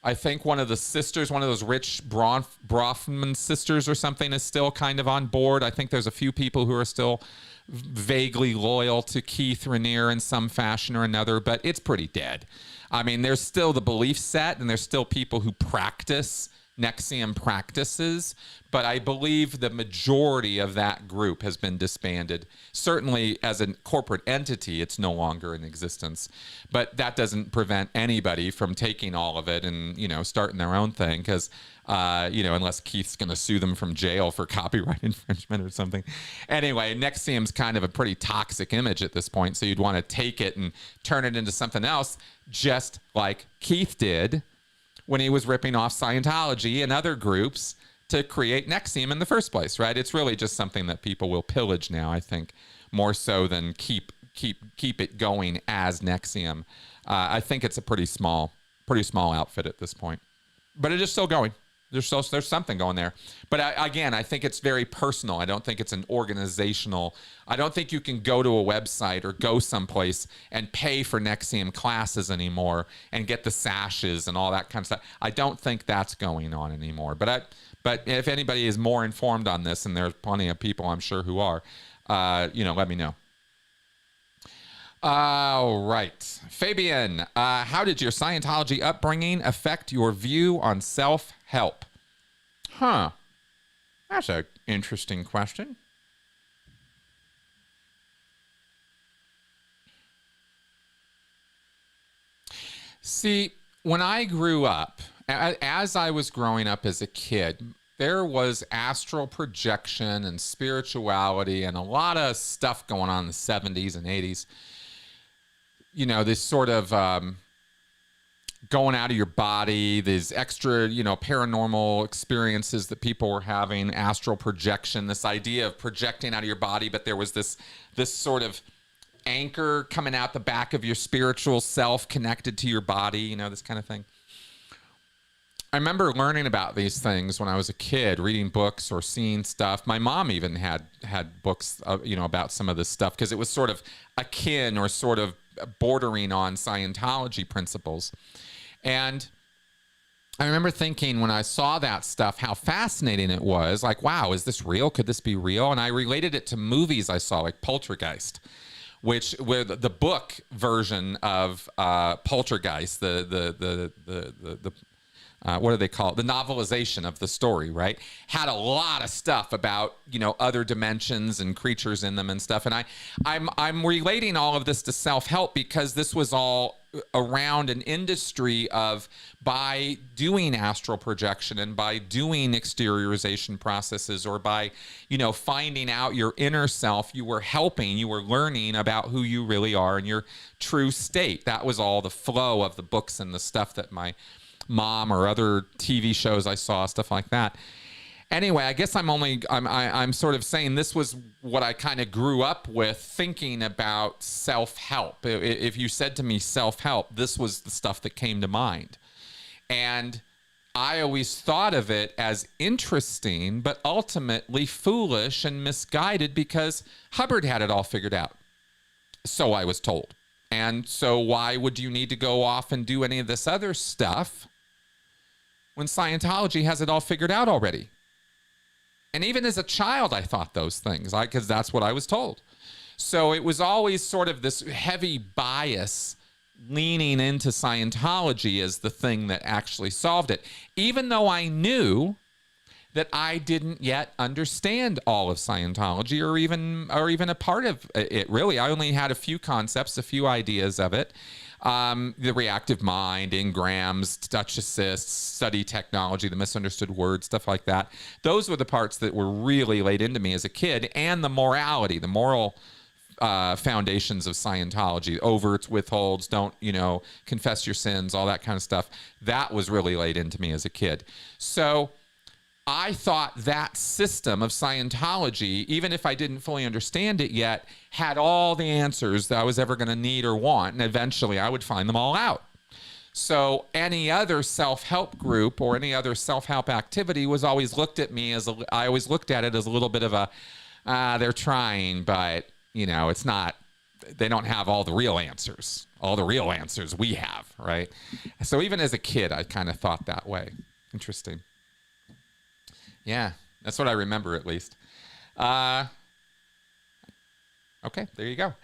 I think one of the sisters, one of those rich Brahmin sisters or something, is still kind of on board. I think there's a few people who are still vaguely loyal to Keith Raniere in some fashion or another, but it's pretty dead. I mean, there's still the belief set, and there's still people who practice NXIVM practices, but I believe the majority of that group has been disbanded. Certainly as a corporate entity, it's no longer in existence, but that doesn't prevent anybody from taking all of it and, starting their own thing, because, unless Keith's going to sue them from jail for copyright infringement or something. Anyway, NXIVM's kind of a pretty toxic image at this point, so you'd want to take it and turn it into something else, just like Keith did when he was ripping off Scientology and other groups to create NXIVM in the first place, right? It's really just something that people will pillage now, I think, more so than keep it going as NXIVM. I think it's a pretty small outfit at this point, but it is still going. There's something going there. But I think it's very personal. I don't think it's an organizational. I don't think you can go to a website or go someplace and pay for NXIVM classes anymore and get the sashes and all that kind of stuff. I don't think that's going on anymore. But if anybody is more informed on this, and there's plenty of people I'm sure who are, let me know. All right. Fabian, how did your Scientology upbringing affect your view on self-help? That's an interesting question. See, when I grew up, as I was growing up as a kid, there was astral projection and spirituality and a lot of stuff going on in the 70s and 80s. This sort of going out of your body, these extra, paranormal experiences that people were having, astral projection, this idea of projecting out of your body, but there was this sort of anchor coming out the back of your spiritual self connected to your body, this kind of thing. I remember learning about these things when I was a kid, reading books or seeing stuff. My mom even had books, about some of this stuff, because it was sort of akin or sort of bordering on Scientology principles. And I remember thinking when I saw that stuff, how fascinating it was. Like, wow, is this real? Could this be real? And I related it to movies I saw, like Poltergeist, where the book version of Poltergeist, the what do they call it? The novelization of the story, right? Had a lot of stuff about, you know, other dimensions and creatures in them and stuff. And I'm relating all of this to self-help because this was all around an industry of, by doing astral projection and by doing exteriorization processes, or by, you know, finding out your inner self, you were learning about who you really are and your true state. That was all the flow of the books and the stuff that my mom or other TV shows I saw, stuff like that. Anyway, I guess I'm sort of saying this was what I kind of grew up with, thinking about self-help. If you said to me self-help, this was the stuff that came to mind. And I always thought of it as interesting, but ultimately foolish and misguided, because Hubbard had it all figured out. So I was told. And so why would you need to go off and do any of this other stuff when Scientology has it all figured out already? And even as a child, I thought those things, because that's what I was told. So it was always sort of this heavy bias leaning into Scientology as the thing that actually solved it, even though I knew that I didn't yet understand all of Scientology, or even a part of it, really. I only had a few concepts, a few ideas of it. The reactive mind, engrams, touch assists, study technology, the misunderstood word, stuff like that. Those were the parts that were really laid into me as a kid, and the morality, the moral foundations of Scientology, overts, withholds, don't, you know, confess your sins, all that kind of stuff. That was really laid into me as a kid. So I thought that system of Scientology, even if I didn't fully understand it yet, had all the answers that I was ever going to need or want, and eventually I would find them all out. So any other self-help group or any other self-help activity was always looked at me as I always looked at it as a little bit of a, they're trying, but, you know, it's not, they don't have all the real answers. All the real answers we have, right? So even as a kid, I kind of thought that way. Interesting. Yeah, that's what I remember, at least. Okay, there you go.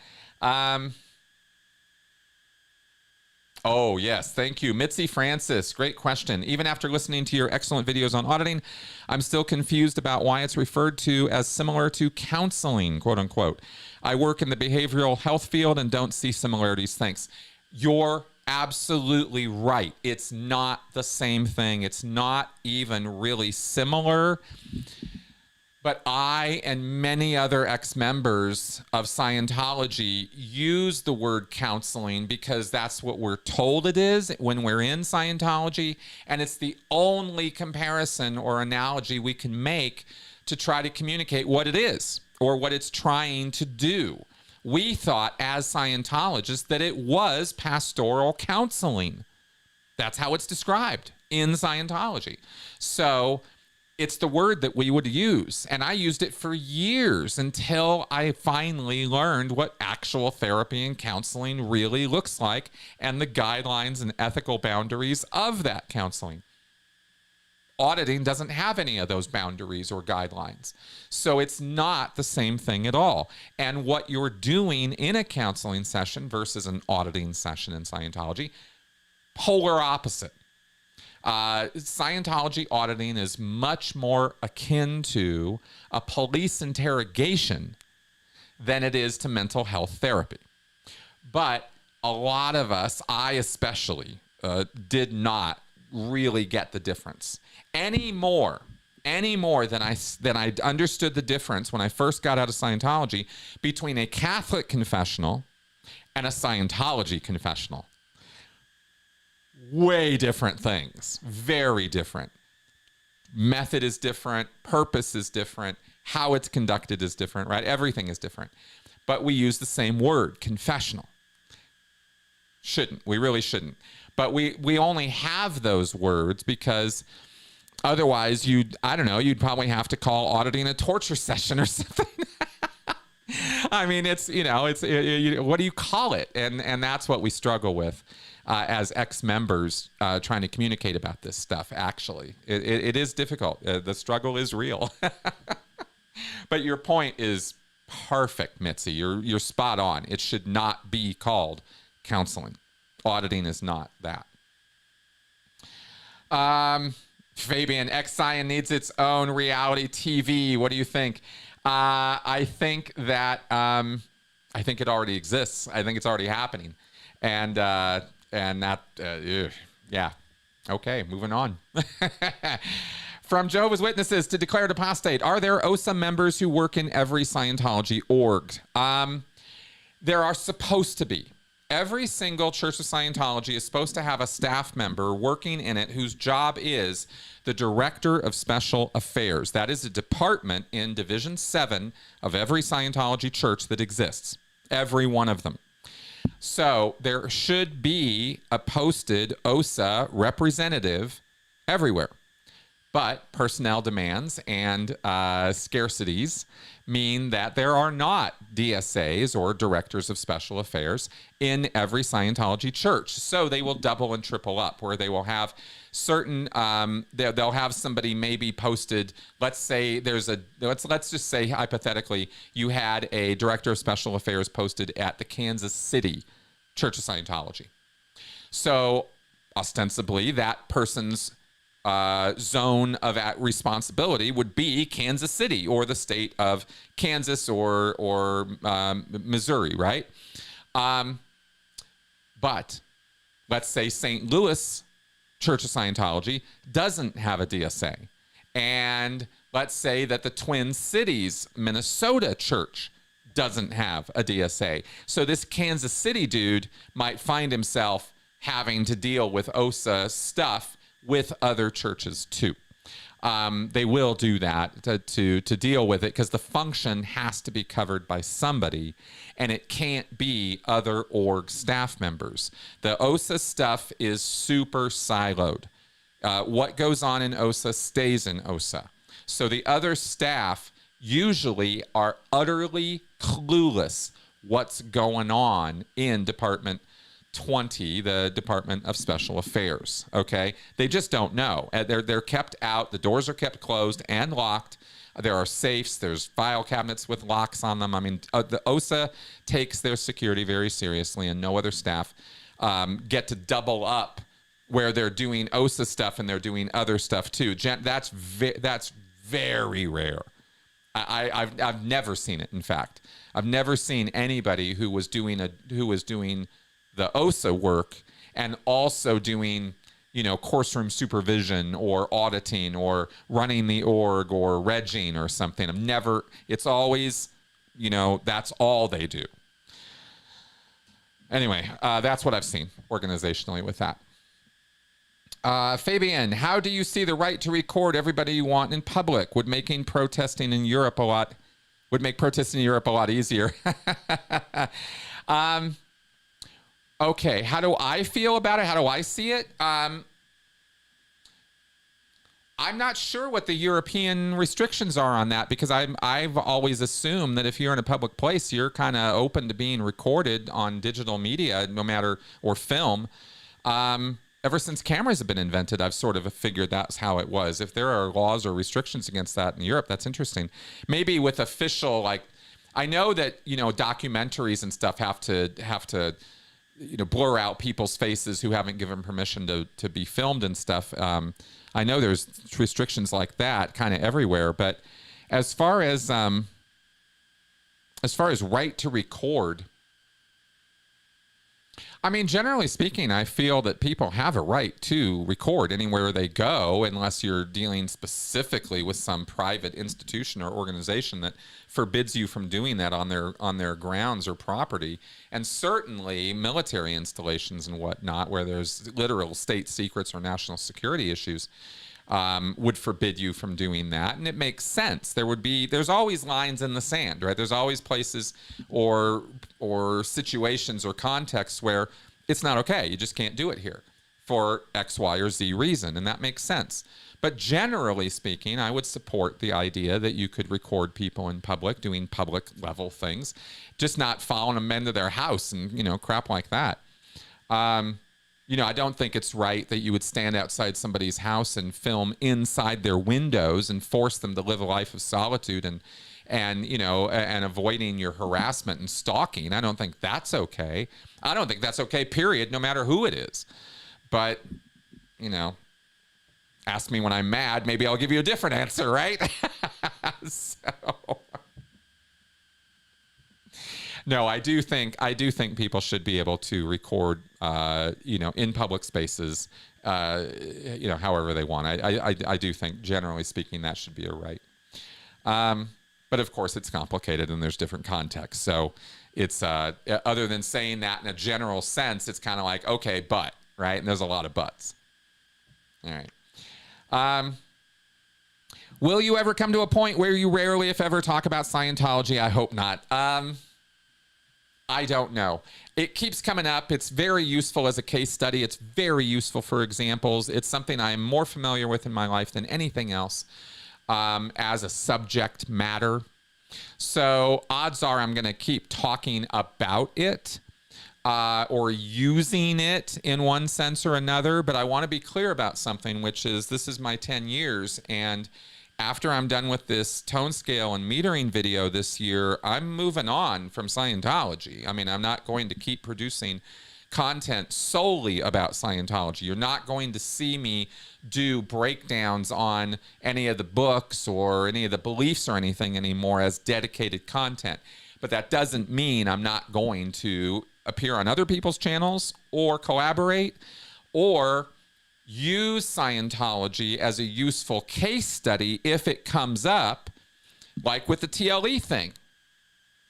Oh, yes, thank you. Mitzi Francis, great question. Even after listening to your excellent videos on auditing, I'm still confused about why it's referred to as similar to counseling, quote unquote. I work in the behavioral health field and don't see similarities. Thanks. You're absolutely right. It's not the same thing. It's not even really similar. But I and many other ex-members of Scientology use the word counseling because that's what we're told it is when we're in Scientology. And it's the only comparison or analogy we can make to try to communicate what it is or what it's trying to do. We thought as Scientologists that it was pastoral counseling. That's how it's described in Scientology. So it's the word that we would use. And I used it for years until I finally learned what actual therapy and counseling really looks like and the guidelines and ethical boundaries of that counseling. Auditing doesn't have any of those boundaries or guidelines. So it's not the same thing at all. And what you're doing in a counseling session versus an auditing session in Scientology, polar opposite. Scientology auditing is much more akin to a police interrogation than it is to mental health therapy. But a lot of us, I especially, did not really get the difference any more than I understood the difference when I first got out of Scientology between a Catholic confessional and a Scientology confessional. Way different things, very different. Method is different, purpose is different, how it's conducted is different, right? Everything is different. But we use the same word, confessional. Shouldn't, we really shouldn't. But we only have those words because otherwise you'd probably have to call auditing a torture session or something. I mean, what do you call it? And that's what we struggle with as ex-members trying to communicate about this stuff, actually. It is difficult. The struggle is real. But your point is perfect, Mitzi. You're spot on. It should not be called counseling. Auditing is not that. Fabian, XIVM needs its own reality TV. What do you think? I think that I think it already exists. I think it's already happening, and that yeah. Okay, moving on. From Jehovah's Witnesses to Declared Apostate, are there OSA members who work in every Scientology org? There are supposed to be. Every single Church of Scientology is supposed to have a staff member working in it whose job is the Director of Special Affairs. That is a department in Division 7 of every Scientology church that exists. Every one of them. So there should be a posted OSA representative everywhere. But personnel demands and scarcities mean that there are not DSAs or directors of special affairs in every Scientology church. So they will double and triple up, where they will have certain, they'll have somebody maybe posted, let's say there's a, let's just say hypothetically, you had a director of special affairs posted at the Kansas City Church of Scientology. So ostensibly that person's zone of responsibility would be Kansas City or the state of Kansas or Missouri, right? But let's say St. Louis Church of Scientology doesn't have a DSA. And let's say that the Twin Cities, Minnesota Church doesn't have a DSA. So this Kansas City dude might find himself having to deal with OSA stuff with other churches too. They will do that to deal with it because the function has to be covered by somebody, and it can't be other org staff members. The OSA stuff is super siloed. What goes on in OSA stays in OSA. So the other staff usually are utterly clueless what's going on in Department 20, the Department of Special Affairs. Okay, they just don't know. They're kept out. The doors are kept closed and locked. There are safes. There's file cabinets with locks on them. I mean, the OSA takes their security very seriously, and no other staff get to double up where they're doing OSA stuff and they're doing other stuff too. That's very rare. I've never seen it. In fact, I've never seen anybody who was doing the OSA work and also doing, course room supervision or auditing or running the org or regging or something. It's always, that's all they do. Anyway, that's what I've seen organizationally with that. Fabian, how do you see the right to record everybody you want in public? Would make protesting in Europe a lot easier. Okay, how do I feel about it? How do I see it? I'm not sure what the European restrictions are on that, because I've always assumed that if you're in a public place, you're kind of open to being recorded on digital media, no matter, or film. Ever since cameras have been invented, I've sort of figured that's how it was. If there are laws or restrictions against that in Europe, that's interesting. Maybe with official, I know that, documentaries and stuff have to blur out people's faces who haven't given permission to be filmed and stuff. I know there's restrictions like that kind of everywhere, but as far as right to record, I mean, generally speaking, I feel that people have a right to record anywhere they go, unless you're dealing specifically with some private institution or organization that forbids you from doing that on their grounds or property. And certainly military installations and whatnot, where there's literal state secrets or national security issues, would forbid you from doing that. And it makes sense. There's always lines in the sand, right? There's always places or situations or contexts where it's not okay. You just can't do it here for X, Y, or Z reason. And that makes sense. But generally speaking, I would support the idea that you could record people in public doing public level things, just not following them into their house and, crap like that. I don't think it's right that you would stand outside somebody's house and film inside their windows and force them to live a life of solitude and avoiding your harassment and stalking. I don't think that's okay. I don't think that's okay, period, no matter who it is. But, Ask me when I'm mad, maybe I'll give you a different answer, right? So, no, I do think people should be able to record, in public spaces, however they want. I do think, generally speaking, that should be a right. But of course, it's complicated and there's different contexts. So it's other than saying that in a general sense, it's kind of like, okay, but, right? And there's a lot of buts. All right. Will you ever come to a point where you rarely, if ever, talk about Scientology? I hope not. I don't know. It keeps coming up. It's very useful as a case study. It's very useful for examples. It's something I'm more familiar with in my life than anything else as a subject matter. So odds are I'm going to keep talking about it or using it in one sense or another. But I want to be clear about something, which is this is my 10 years. And after I'm done with this tone scale and metering video this year, I'm moving on from Scientology. I mean, I'm not going to keep producing content solely about Scientology. You're not going to see me do breakdowns on any of the books or any of the beliefs or anything anymore as dedicated content. But that doesn't mean I'm not going to appear on other people's channels or collaborate or use Scientology as a useful case study if it comes up, like with the TLE thing.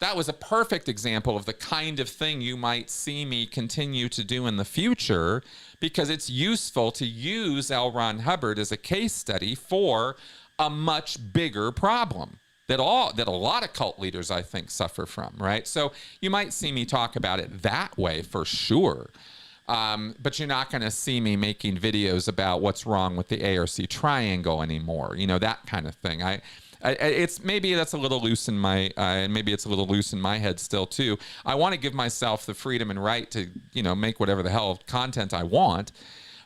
That was a perfect example of the kind of thing you might see me continue to do in the future, because it's useful to use L. Ron Hubbard as a case study for a much bigger problem that a lot of cult leaders, I think, suffer from, right? So you might see me talk about it that way for sure. But you're not going to see me making videos about what's wrong with the ARC triangle anymore. You know, that kind of thing. It's maybe that's a little loose in my, maybe it's a little loose in my head still too. I want to give myself the freedom and right to, make whatever the hell content I want.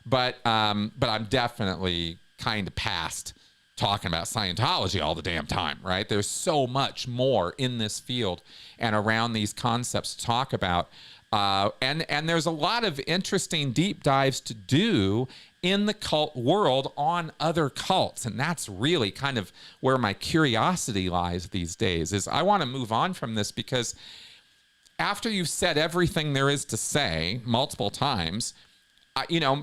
But I'm definitely kind of past talking about Scientology all the damn time, right? There's so much more in this field and around these concepts to talk about. And there's a lot of interesting deep dives to do in the cult world on other cults. And that's really kind of where my curiosity lies these days, is I want to move on from this, because after you've said everything there is to say multiple times,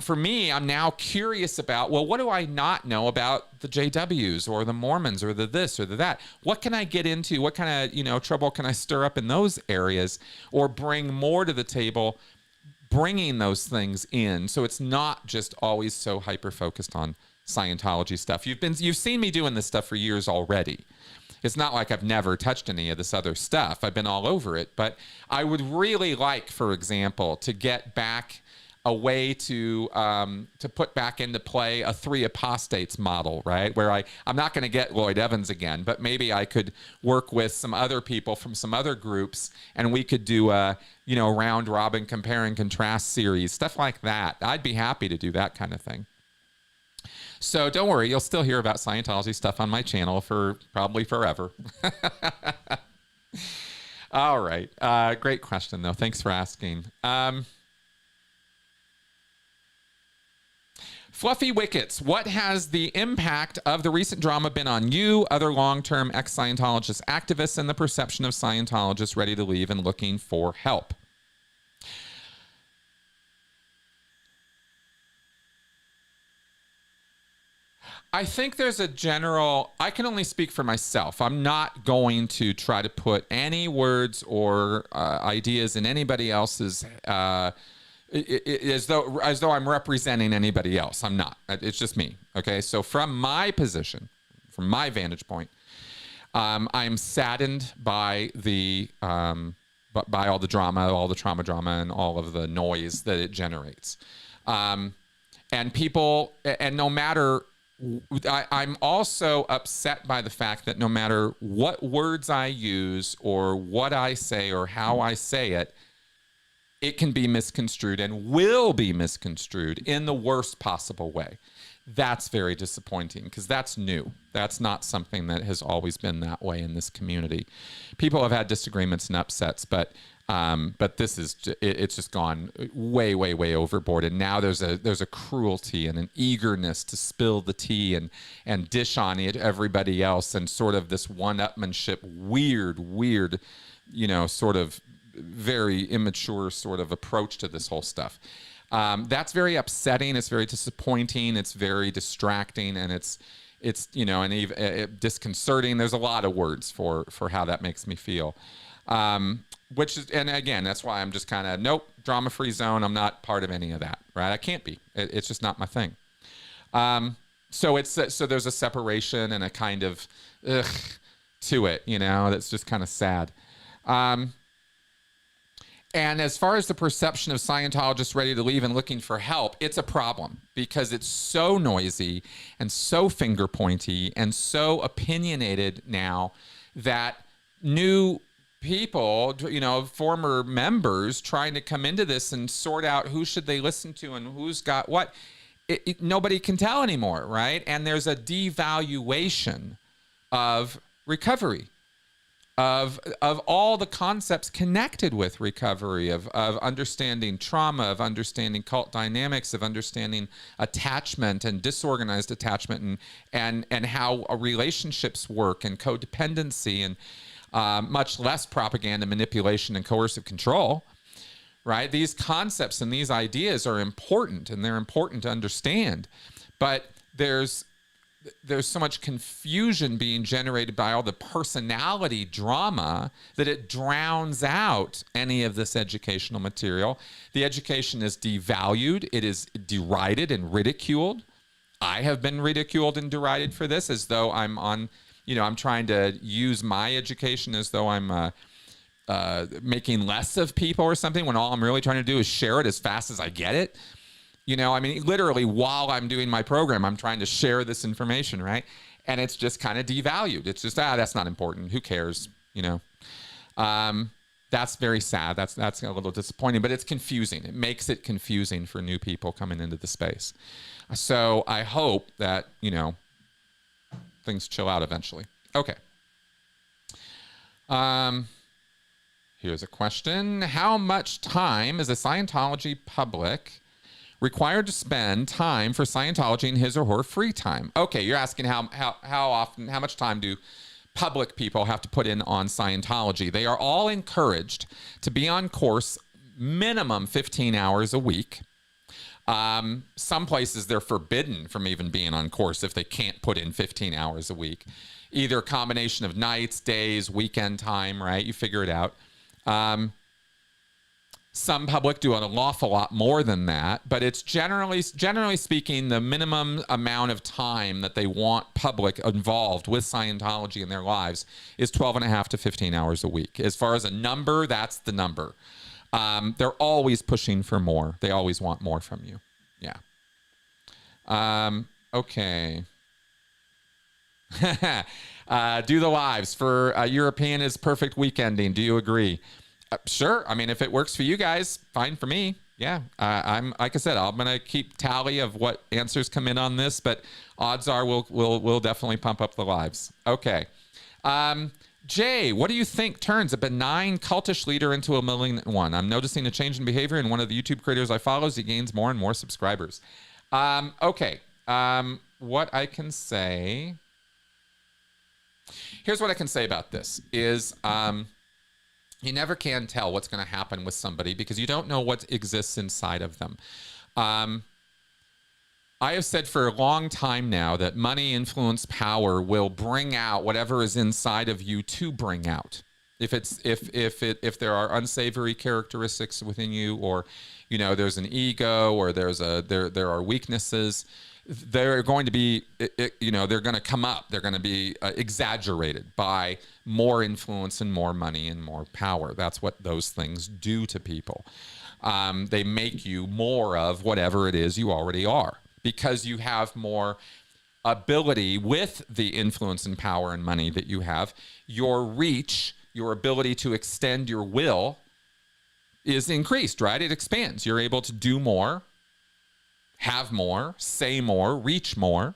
for me, I'm now curious about, well, what do I not know about the JWs or the Mormons or the this or the that? What can I get into? What kind of, trouble can I stir up in those areas, or bring more to the table, bringing those things in? So it's not just always so hyper-focused on Scientology stuff. You've seen me doing this stuff for years already. It's not like I've never touched any of this other stuff. I've been all over it. But I would really like, for example, to get back a way to put back into play a 3 apostates model, right? Where I'm not going to get Lloyd Evans again, but maybe I could work with some other people from some other groups, and we could do a, round robin compare and contrast series, stuff like that. I'd be happy to do that kind of thing. So don't worry, you'll still hear about Scientology stuff on my channel for probably forever. All right. Great question, though. Thanks for asking. Fluffy Wickets, what has the impact of the recent drama been on you, other long-term ex-Scientologist activists, and the perception of Scientologists ready to leave and looking for help? I think there's a general, I can only speak for myself. I'm not going to try to put any words or ideas in anybody else's as though I'm representing anybody else. I'm not. It's just me. Okay. So from my position, from my vantage point, I'm saddened by by all the drama, all the trauma drama, and all of the noise that it generates. And people, and no matter, I'm also upset by the fact that no matter what words I use or what I say or how I say it, it can be misconstrued and will be misconstrued in the worst possible way. That's very disappointing because that's new. That's not something that has always been that way in this community. People have had disagreements and upsets, but this is it's just gone way, way, way overboard. And now there's a cruelty and an eagerness to spill the tea and dish on it everybody else, and sort of this one-upmanship, weird, sort of very immature sort of approach to this whole stuff. That's very upsetting. It's very disappointing. It's very distracting, and it's and even disconcerting. There's a lot of words for how that makes me feel. Which is, and again, that's why I'm just kind of, nope, drama-free zone. I'm not part of any of that, right? I can't be. It's just not my thing. So there's a separation and a kind of to it, that's just kind of sad. And as far as the perception of Scientologists ready to leave and looking for help, it's a problem because it's so noisy and so finger pointy and so opinionated now that new people, former members trying to come into this and sort out who should they listen to and who's got what, nobody can tell anymore, right? And there's a devaluation of recovery, of all the concepts connected with recovery, of understanding trauma, of understanding cult dynamics, of understanding attachment and disorganized attachment, and how relationships work, and codependency, and much less propaganda, manipulation, and coercive control, right? These concepts and these ideas are important, and they're important to understand, but there's so much confusion being generated by all the personality drama that it drowns out any of this educational material. The education is devalued. It is derided and ridiculed. I have been ridiculed and derided for this, as though I'm on, I'm trying to use my education as though I'm making less of people or something, when all I'm really trying to do is share it as fast as I get it. Literally while I'm doing my program, I'm trying to share this information, right? And it's just kind of devalued. It's just, that's not important. Who cares? That's very sad. That's a little disappointing, but it's confusing. It makes it confusing for new people coming into the space. So I hope that, things chill out eventually. Okay. Here's a question. How much time is a Scientology public required to spend time for Scientology in his or her free time? Okay, you're asking how often, how much time do public people have to put in on Scientology? They are all encouraged to be on course minimum 15 hours a week. Some places they're forbidden from even being on course if they can't put in 15 hours a week. Either a combination of nights, days, weekend time, right? You figure it out. Some public do an awful lot more than that, but it's generally speaking, the minimum amount of time that they want public involved with Scientology in their lives is 12 and a half to 15 hours a week. As far as a number, that's the number. They're always pushing for more. They always want more from you. Yeah. Okay. Do the lives for European is perfect weekending. Do you agree? Sure. I mean, if it works for you guys, fine for me. Yeah. I'm, like I said, I'm going to keep tally of what answers come in on this, but odds are we'll definitely pump up the lives. Okay. Jay, what do you think turns a benign cultish leader into a malignant one? I'm noticing a change in behavior in one of the YouTube creators I follow as he gains more and more subscribers. Okay. What I can say, here's what I can say about this is, you never can tell what's going to happen with somebody because you don't know what exists inside of them. I have said for a long time now that money, influence, power will bring out whatever is inside of you to bring out. If there are unsavory characteristics within you, or there's an ego, or there are weaknesses, they're going to be, they're going to come up. They're going to be exaggerated by more influence and more money and more power. That's what those things do to people. They make you more of whatever it is you already are, because you have more ability with the influence and power and money that you have. Your reach, your ability to extend your will is increased, right? It expands. You're able to do more, have more, say more, reach more,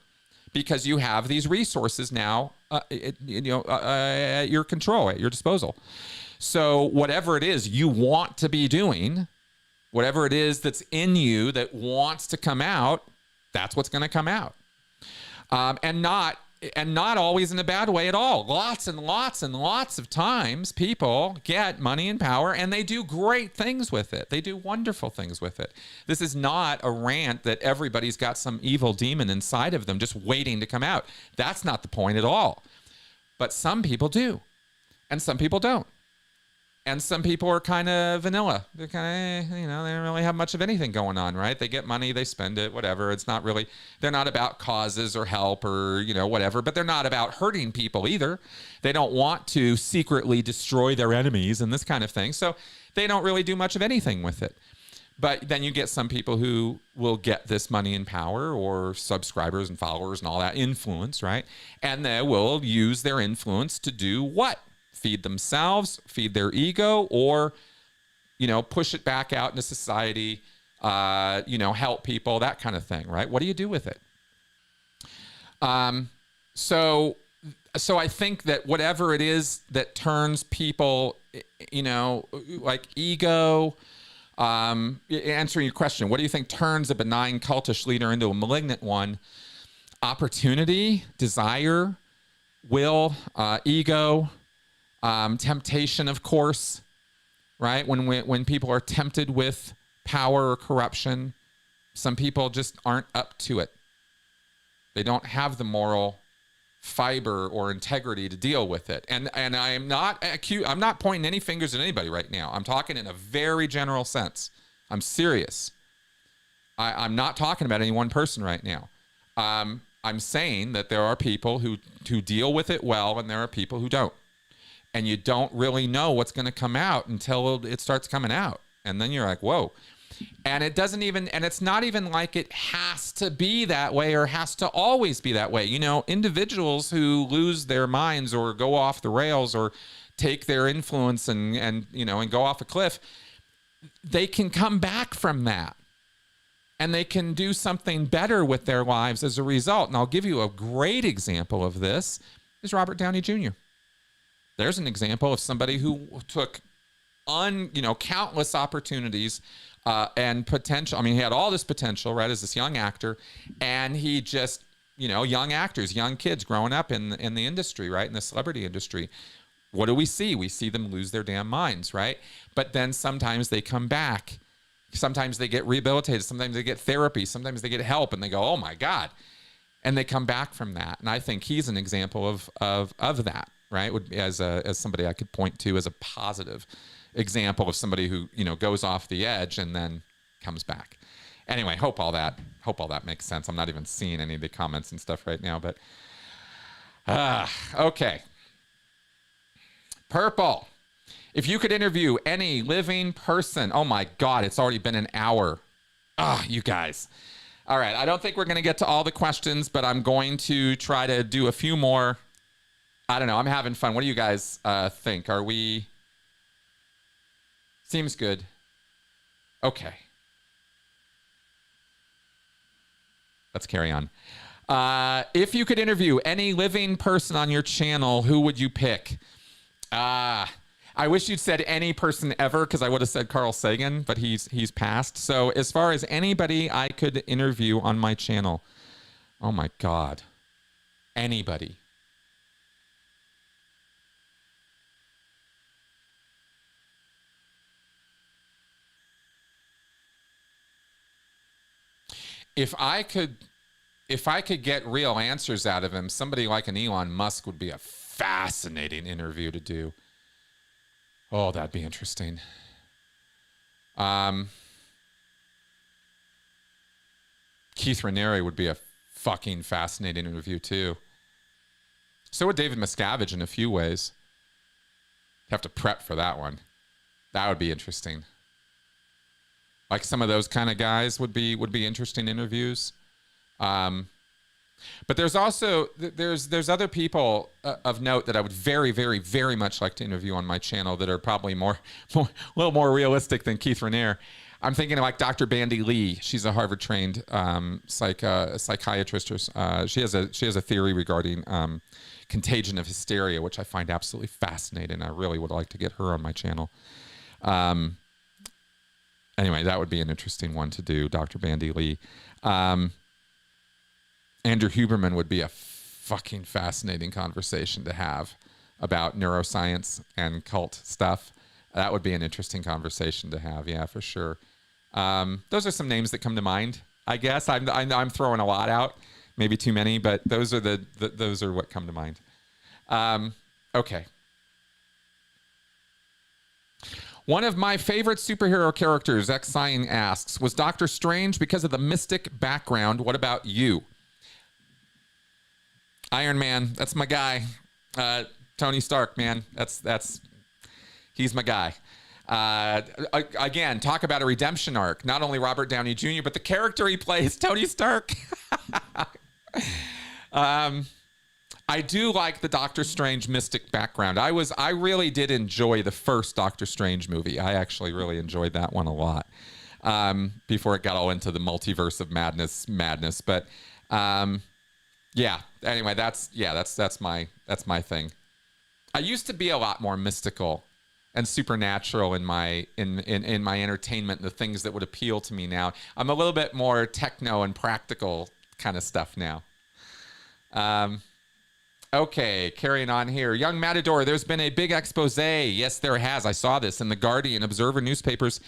because you have these resources now, at your control, at your disposal. So whatever it is you want to be doing, whatever it is that's in you that wants to come out, that's what's going to come out. And not always in a bad way at all. Lots and lots and lots of times people get money and power and they do great things with it. They do wonderful things with it. This is not a rant that everybody's got some evil demon inside of them just waiting to come out. That's not the point at all. But some people do, and some people don't. And some people are kind of vanilla. They're kind of, they don't really have much of anything going on, right? They get money, they spend it, whatever. It's not really, they're not about causes or help or, whatever, but they're not about hurting people either. They don't want to secretly destroy their enemies and this kind of thing. So they don't really do much of anything with it. But then you get some people who will get this money and power or subscribers and followers and all that influence, right? And they will use their influence to do what? Feed themselves, feed their ego, or, push it back out into society, help people, that kind of thing, right? What do you do with it? So I think that whatever it is that turns people, like ego, answering your question, what do you think turns a benign cultish leader into a malignant one? Opportunity, desire, will, ego, temptation, of course, right? When people are tempted with power or corruption, some people just aren't up to it. They don't have the moral fiber or integrity to deal with it. And I'm not pointing any fingers at anybody right now. I'm talking in a very general sense. I'm serious. I'm not talking about any one person right now. I'm saying that there are people who deal with it well, and there are people who don't. And you don't really know what's going to come out until it starts coming out. And then you're like, whoa. And it's not even like it has to be that way or has to always be that way. Individuals who lose their minds or go off the rails or take their influence and go off a cliff, they can come back from that. And they can do something better with their lives as a result. And I'll give you a great example of this is Robert Downey Jr. There's an example of somebody who took countless opportunities and potential. I mean, he had all this potential, right, as this young actor, and he just, young actors, young kids growing up in the industry, right, in the celebrity industry. What do we see? We see them lose their damn minds, right? But then sometimes they come back. Sometimes they get rehabilitated. Sometimes they get therapy. Sometimes they get help, and they go, oh my God, and they come back from that. And I think he's an example of that. Right, as somebody I could point to as a positive example of somebody who goes off the edge and then comes back. Anyway, hope all that makes sense. I'm not even seeing any of the comments and stuff right now, but okay. Purple. If you could interview any living person, oh my God, it's already been an hour. You guys. All right, I don't think we're going to get to all the questions, but I'm going to try to do a few more. I don't know. I'm having fun. What do you guys think? Are we? Seems good. Okay. Let's carry on. If you could interview any living person on your channel, who would you pick? I wish you'd said any person ever, because I would have said Carl Sagan, but he's passed. So as far as anybody I could interview on my channel, oh my God, anybody. If I could get real answers out of him, somebody like an Elon Musk would be a fascinating interview to do. Oh, that'd be interesting. Keith Raniere would be a fucking fascinating interview too. So would David Miscavige in a few ways. Have to prep for that one. That would be interesting. Like some of those kind of guys would be interesting interviews. But there's also there's other people of note that I would very, very, very much like to interview on my channel that are probably a little more realistic than Keith Raniere. I'm thinking like Dr. Bandy Lee. She's a Harvard-trained psychiatrist. She has a theory regarding contagion of hysteria, which I find absolutely fascinating. I really would like to get her on my channel. Anyway, that would be an interesting one to do, Dr. Bandy Lee. Andrew Huberman would be a fucking fascinating conversation to have about neuroscience and cult stuff. That would be an interesting conversation to have, yeah, for sure. Those are some names that come to mind. I guess I'm throwing a lot out, maybe too many, but those are those are what come to mind. Okay. One of my favorite superhero characters, Xenu asks, was Doctor Strange because of the mystic background. What about you? Iron Man, that's my guy. Tony Stark, man, he's my guy. Again, talk about a redemption arc. Not only Robert Downey Jr., but the character he plays, Tony Stark. I do like the Doctor Strange mystic background. I really did enjoy the first Doctor Strange movie. I actually really enjoyed that one a lot. Before it got all into the multiverse of madness. But yeah. Anyway, that's my thing. I used to be a lot more mystical and supernatural in my entertainment, and the things that would appeal to me now. I'm a little bit more techno and practical kind of stuff now. Okay, carrying on here. Young Matador, there's been a big expose. Yes, there has. I saw this in the Guardian, Observer newspapers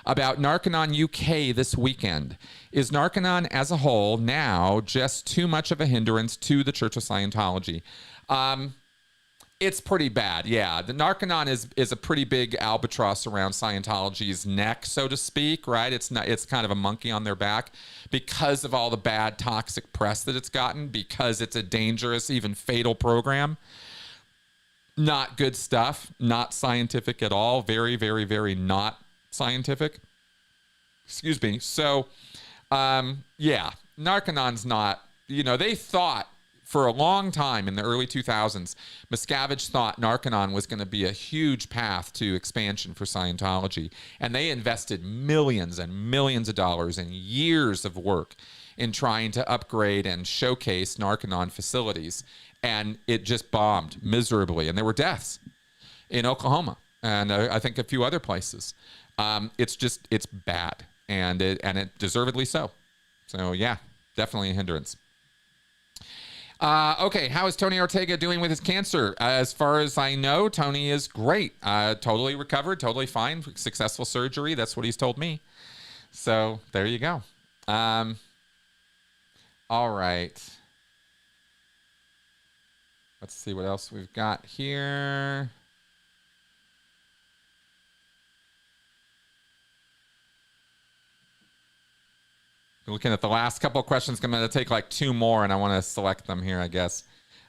about Narconon UK this weekend. Is Narconon as a whole now just too much of a hindrance to the Church of Scientology? It's pretty bad, yeah. The Narconon is a pretty big albatross around Scientology's neck, so to speak, right? It's kind of a monkey on their back because of all the bad, toxic press that it's gotten, because it's a dangerous, even fatal program. Not good stuff, not scientific at all. Very, very, very not scientific. Excuse me. So, yeah, Narconon's not, they thought, for a long time in the early 2000s, Miscavige thought Narconon was going to be a huge path to expansion for Scientology. And they invested millions and millions of dollars and years of work in trying to upgrade and showcase Narconon facilities. And it just bombed miserably. And there were deaths in Oklahoma and I think a few other places. It's bad. And it deservedly so. So, yeah, definitely a hindrance. Okay, how is Tony Ortega doing with his cancer? As far as I know, Tony is great. Totally recovered, totally fine. Successful surgery. That's what he's told me. So there you go. All right. Let's see what else we've got here. Looking at the last couple of questions, I'm going to take like two more, and I want to select them here, I guess.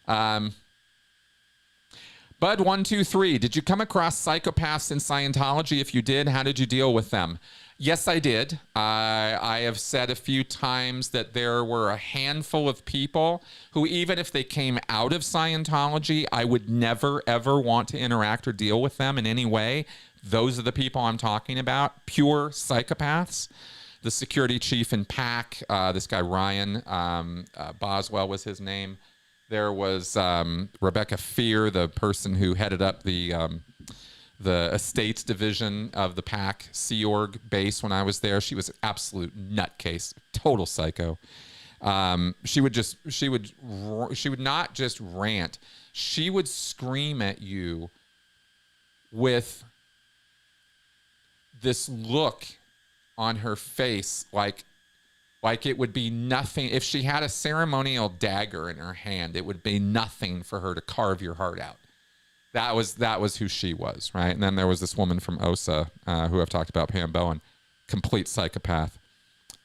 Bud123, did you come across psychopaths in Scientology? If you did, how did you deal with them? Yes, I did. I have said a few times that there were a handful of people who, even if they came out of Scientology, I would never, ever want to interact or deal with them in any way. Those are the people I'm talking about, pure psychopaths. The security chief in PAC, this guy Ryan Boswell was his name. There was Rebecca Fear, the person who headed up the estates division of the PAC Sea Org base when I was there. She was an absolute nutcase, total psycho. She would not just rant. She would scream at you with this look on her face like it would be nothing. If she had a ceremonial dagger in her hand, it would be nothing for her to carve your heart out. That was who she was, right? And then there was this woman from OSA who I've talked about, Pam Bowen, complete psychopath.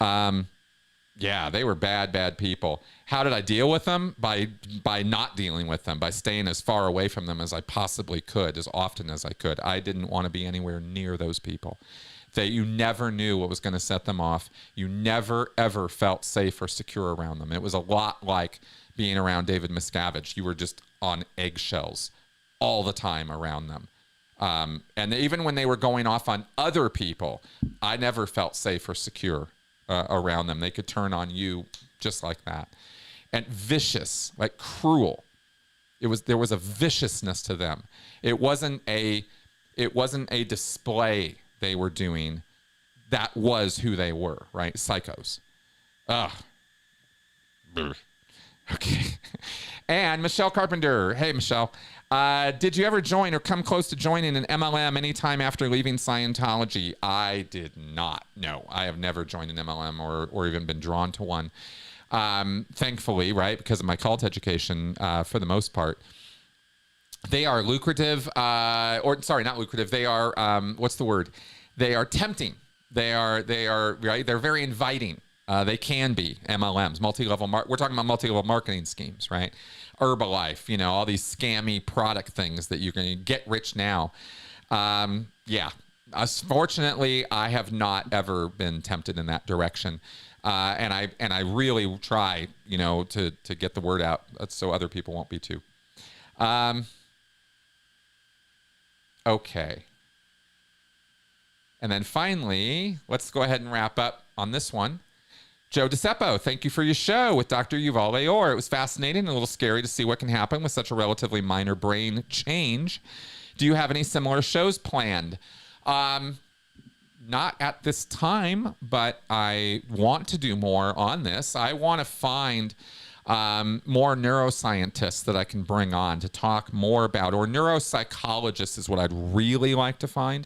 Yeah, they were bad people. How did I deal with them? By not dealing with them, by staying as far away from them as I possibly could, as often as I could. I didn't want to be anywhere near those people. That you never knew what was going to set them off. You never, ever felt safe or secure around them. It was a lot like being around David Miscavige. You were just on eggshells all the time around them. And even when they were going off on other people, I never felt safe or secure around them. They could turn on you just like that. And vicious, like cruel. There was a viciousness to them. It wasn't a display they were doing. That was who they were, right? Psychos. Ugh. Okay. And Michelle Carpenter. Hey, Michelle. Did you ever join or come close to joining an MLM anytime after leaving Scientology? I did not. No, I have never joined an MLM or even been drawn to one. Thankfully, right, because of my cult education, for the most part. They are lucrative, not lucrative. They are, what's the word? They are tempting. They are right. They're very inviting. They can be MLMs, multi-level. We're talking about multi-level marketing schemes, right? Herbalife, all these scammy product things that you can get rich now. Yeah. Fortunately, I have not ever been tempted in that direction. And I really try, to get the word out so other people won't be too. Okay. And then finally, let's go ahead and wrap up on this one. Joe DeCeppo, thank you for your show with Dr. Yuval Aor. It was fascinating and a little scary to see what can happen with such a relatively minor brain change. Do you have any similar shows planned? Not at this time, but I want to do more on this. I want to find more neuroscientists that I can bring on to talk more about, or neuropsychologists is what I'd really like to find,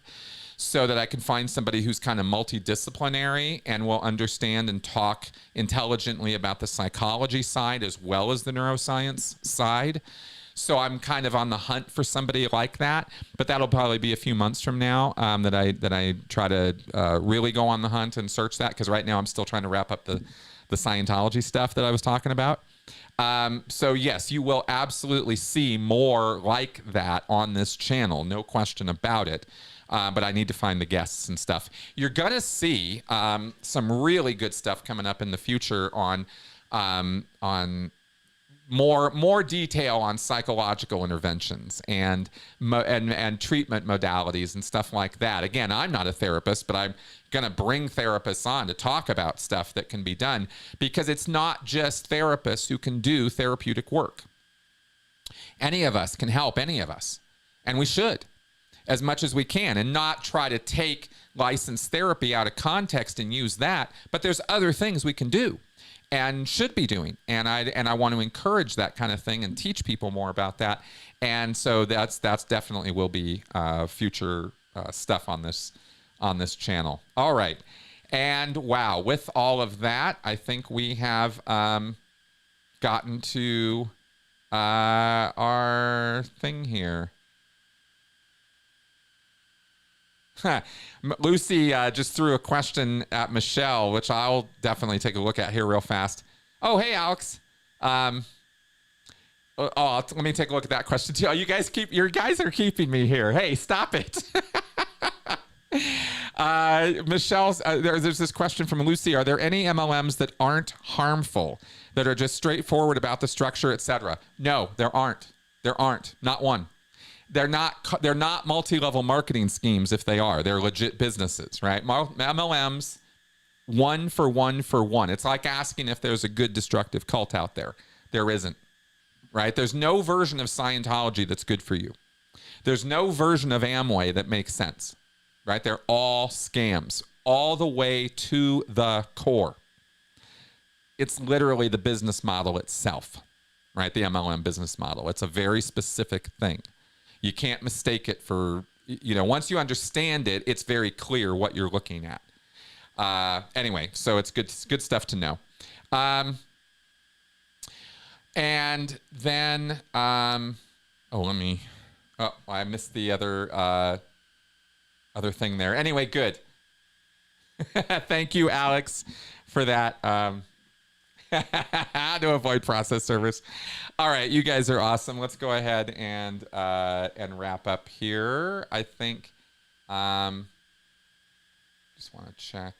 so that I can find somebody who's kind of multidisciplinary and will understand and talk intelligently about the psychology side as well as the neuroscience side. So I'm kind of on the hunt for somebody like that, but that'll probably be a few months from now that I try to really go on the hunt and search that, because right now I'm still trying to wrap up the Scientology stuff that I was talking about. So yes, you will absolutely see more like that on this channel, no question about it. But I need to find the guests and stuff. You're going to see some really good stuff coming up in the future on more detail on psychological interventions and treatment modalities and stuff like that. Again, I'm not a therapist, but I'm going to bring therapists on to talk about stuff that can be done, because it's not just therapists who can do therapeutic work. Any of us can help any of us, and we should, as much as we can, and not try to take licensed therapy out of context and use that. But there's other things we can do and should be doing. And I want to encourage that kind of thing and teach people more about that. And so that's definitely will be future stuff on this channel. All right. And wow, with all of that, I think we have gotten to our thing here. Lucy just threw a question at Michelle, which I'll definitely take a look at here real fast. Oh, hey, Alex. Let me take a look at that question too. Oh, you guys are keeping me here. Hey, stop it. Michelle's there's this question from Lucy. Are there any MLMs that aren't harmful, that are just straightforward about the structure, etc.? No, there aren't. Not one. They're not multi-level marketing schemes. If they are, they're legit businesses, right? MLMs, one for one. It's like asking if there's a good destructive cult out there. There isn't, right? There's no version of Scientology that's good for you. There's no version of Amway that makes sense, right? They're all scams, all the way to the core. It's literally the business model itself, right? The MLM business model. It's a very specific thing. You can't mistake it for, once you understand it, it's very clear what you're looking at. Anyway, so it's good stuff to know. And then, I missed the other thing there. Anyway, good. Thank you, Alex, for that. To avoid process servers. All right, you guys are awesome. Let's go ahead and wrap up here. I think just want to check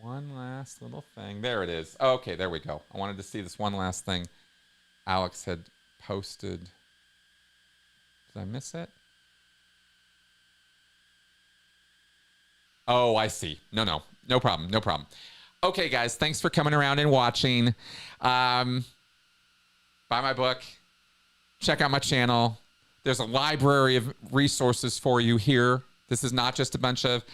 one last little thing. There it is. Okay, there we go. I wanted to see this one last thing Alex had posted. Did I miss it? Oh, I see. No problem. Okay, guys, thanks for coming around and watching. Buy my book. Check out my channel. There's a library of resources for you here. This is not just a bunch of,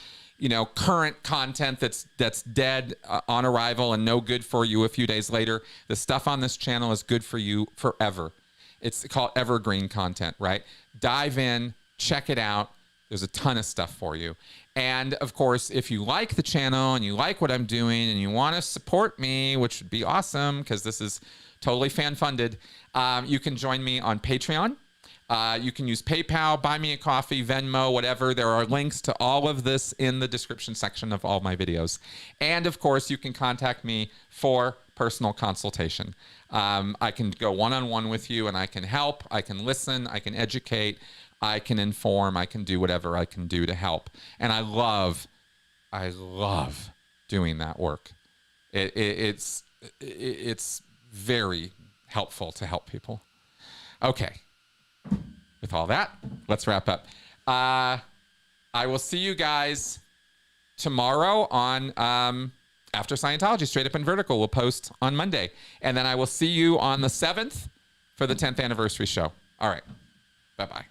current content that's dead on arrival and no good for you a few days later. The stuff on this channel is good for you forever. It's called evergreen content, right? Dive in, check it out. There's a ton of stuff for you. And of course, if you like the channel and you like what I'm doing and you want to support me, which would be awesome because this is totally fan funded, you can join me on Patreon. You can use PayPal, buy me a coffee, Venmo, whatever. There are links to all of this in the description section of all my videos. And of course, you can contact me for personal consultation. I can go one-on-one with you and I can help, I can listen, I can educate, I can inform, I can do whatever I can do to help. And I love doing that work. It's very helpful to help people. Okay. With all that, let's wrap up. I will see you guys tomorrow on After Scientology, Straight Up and Vertical. We'll post on Monday. And then I will see you on the 7th for the 10th anniversary show. All right. Bye-bye.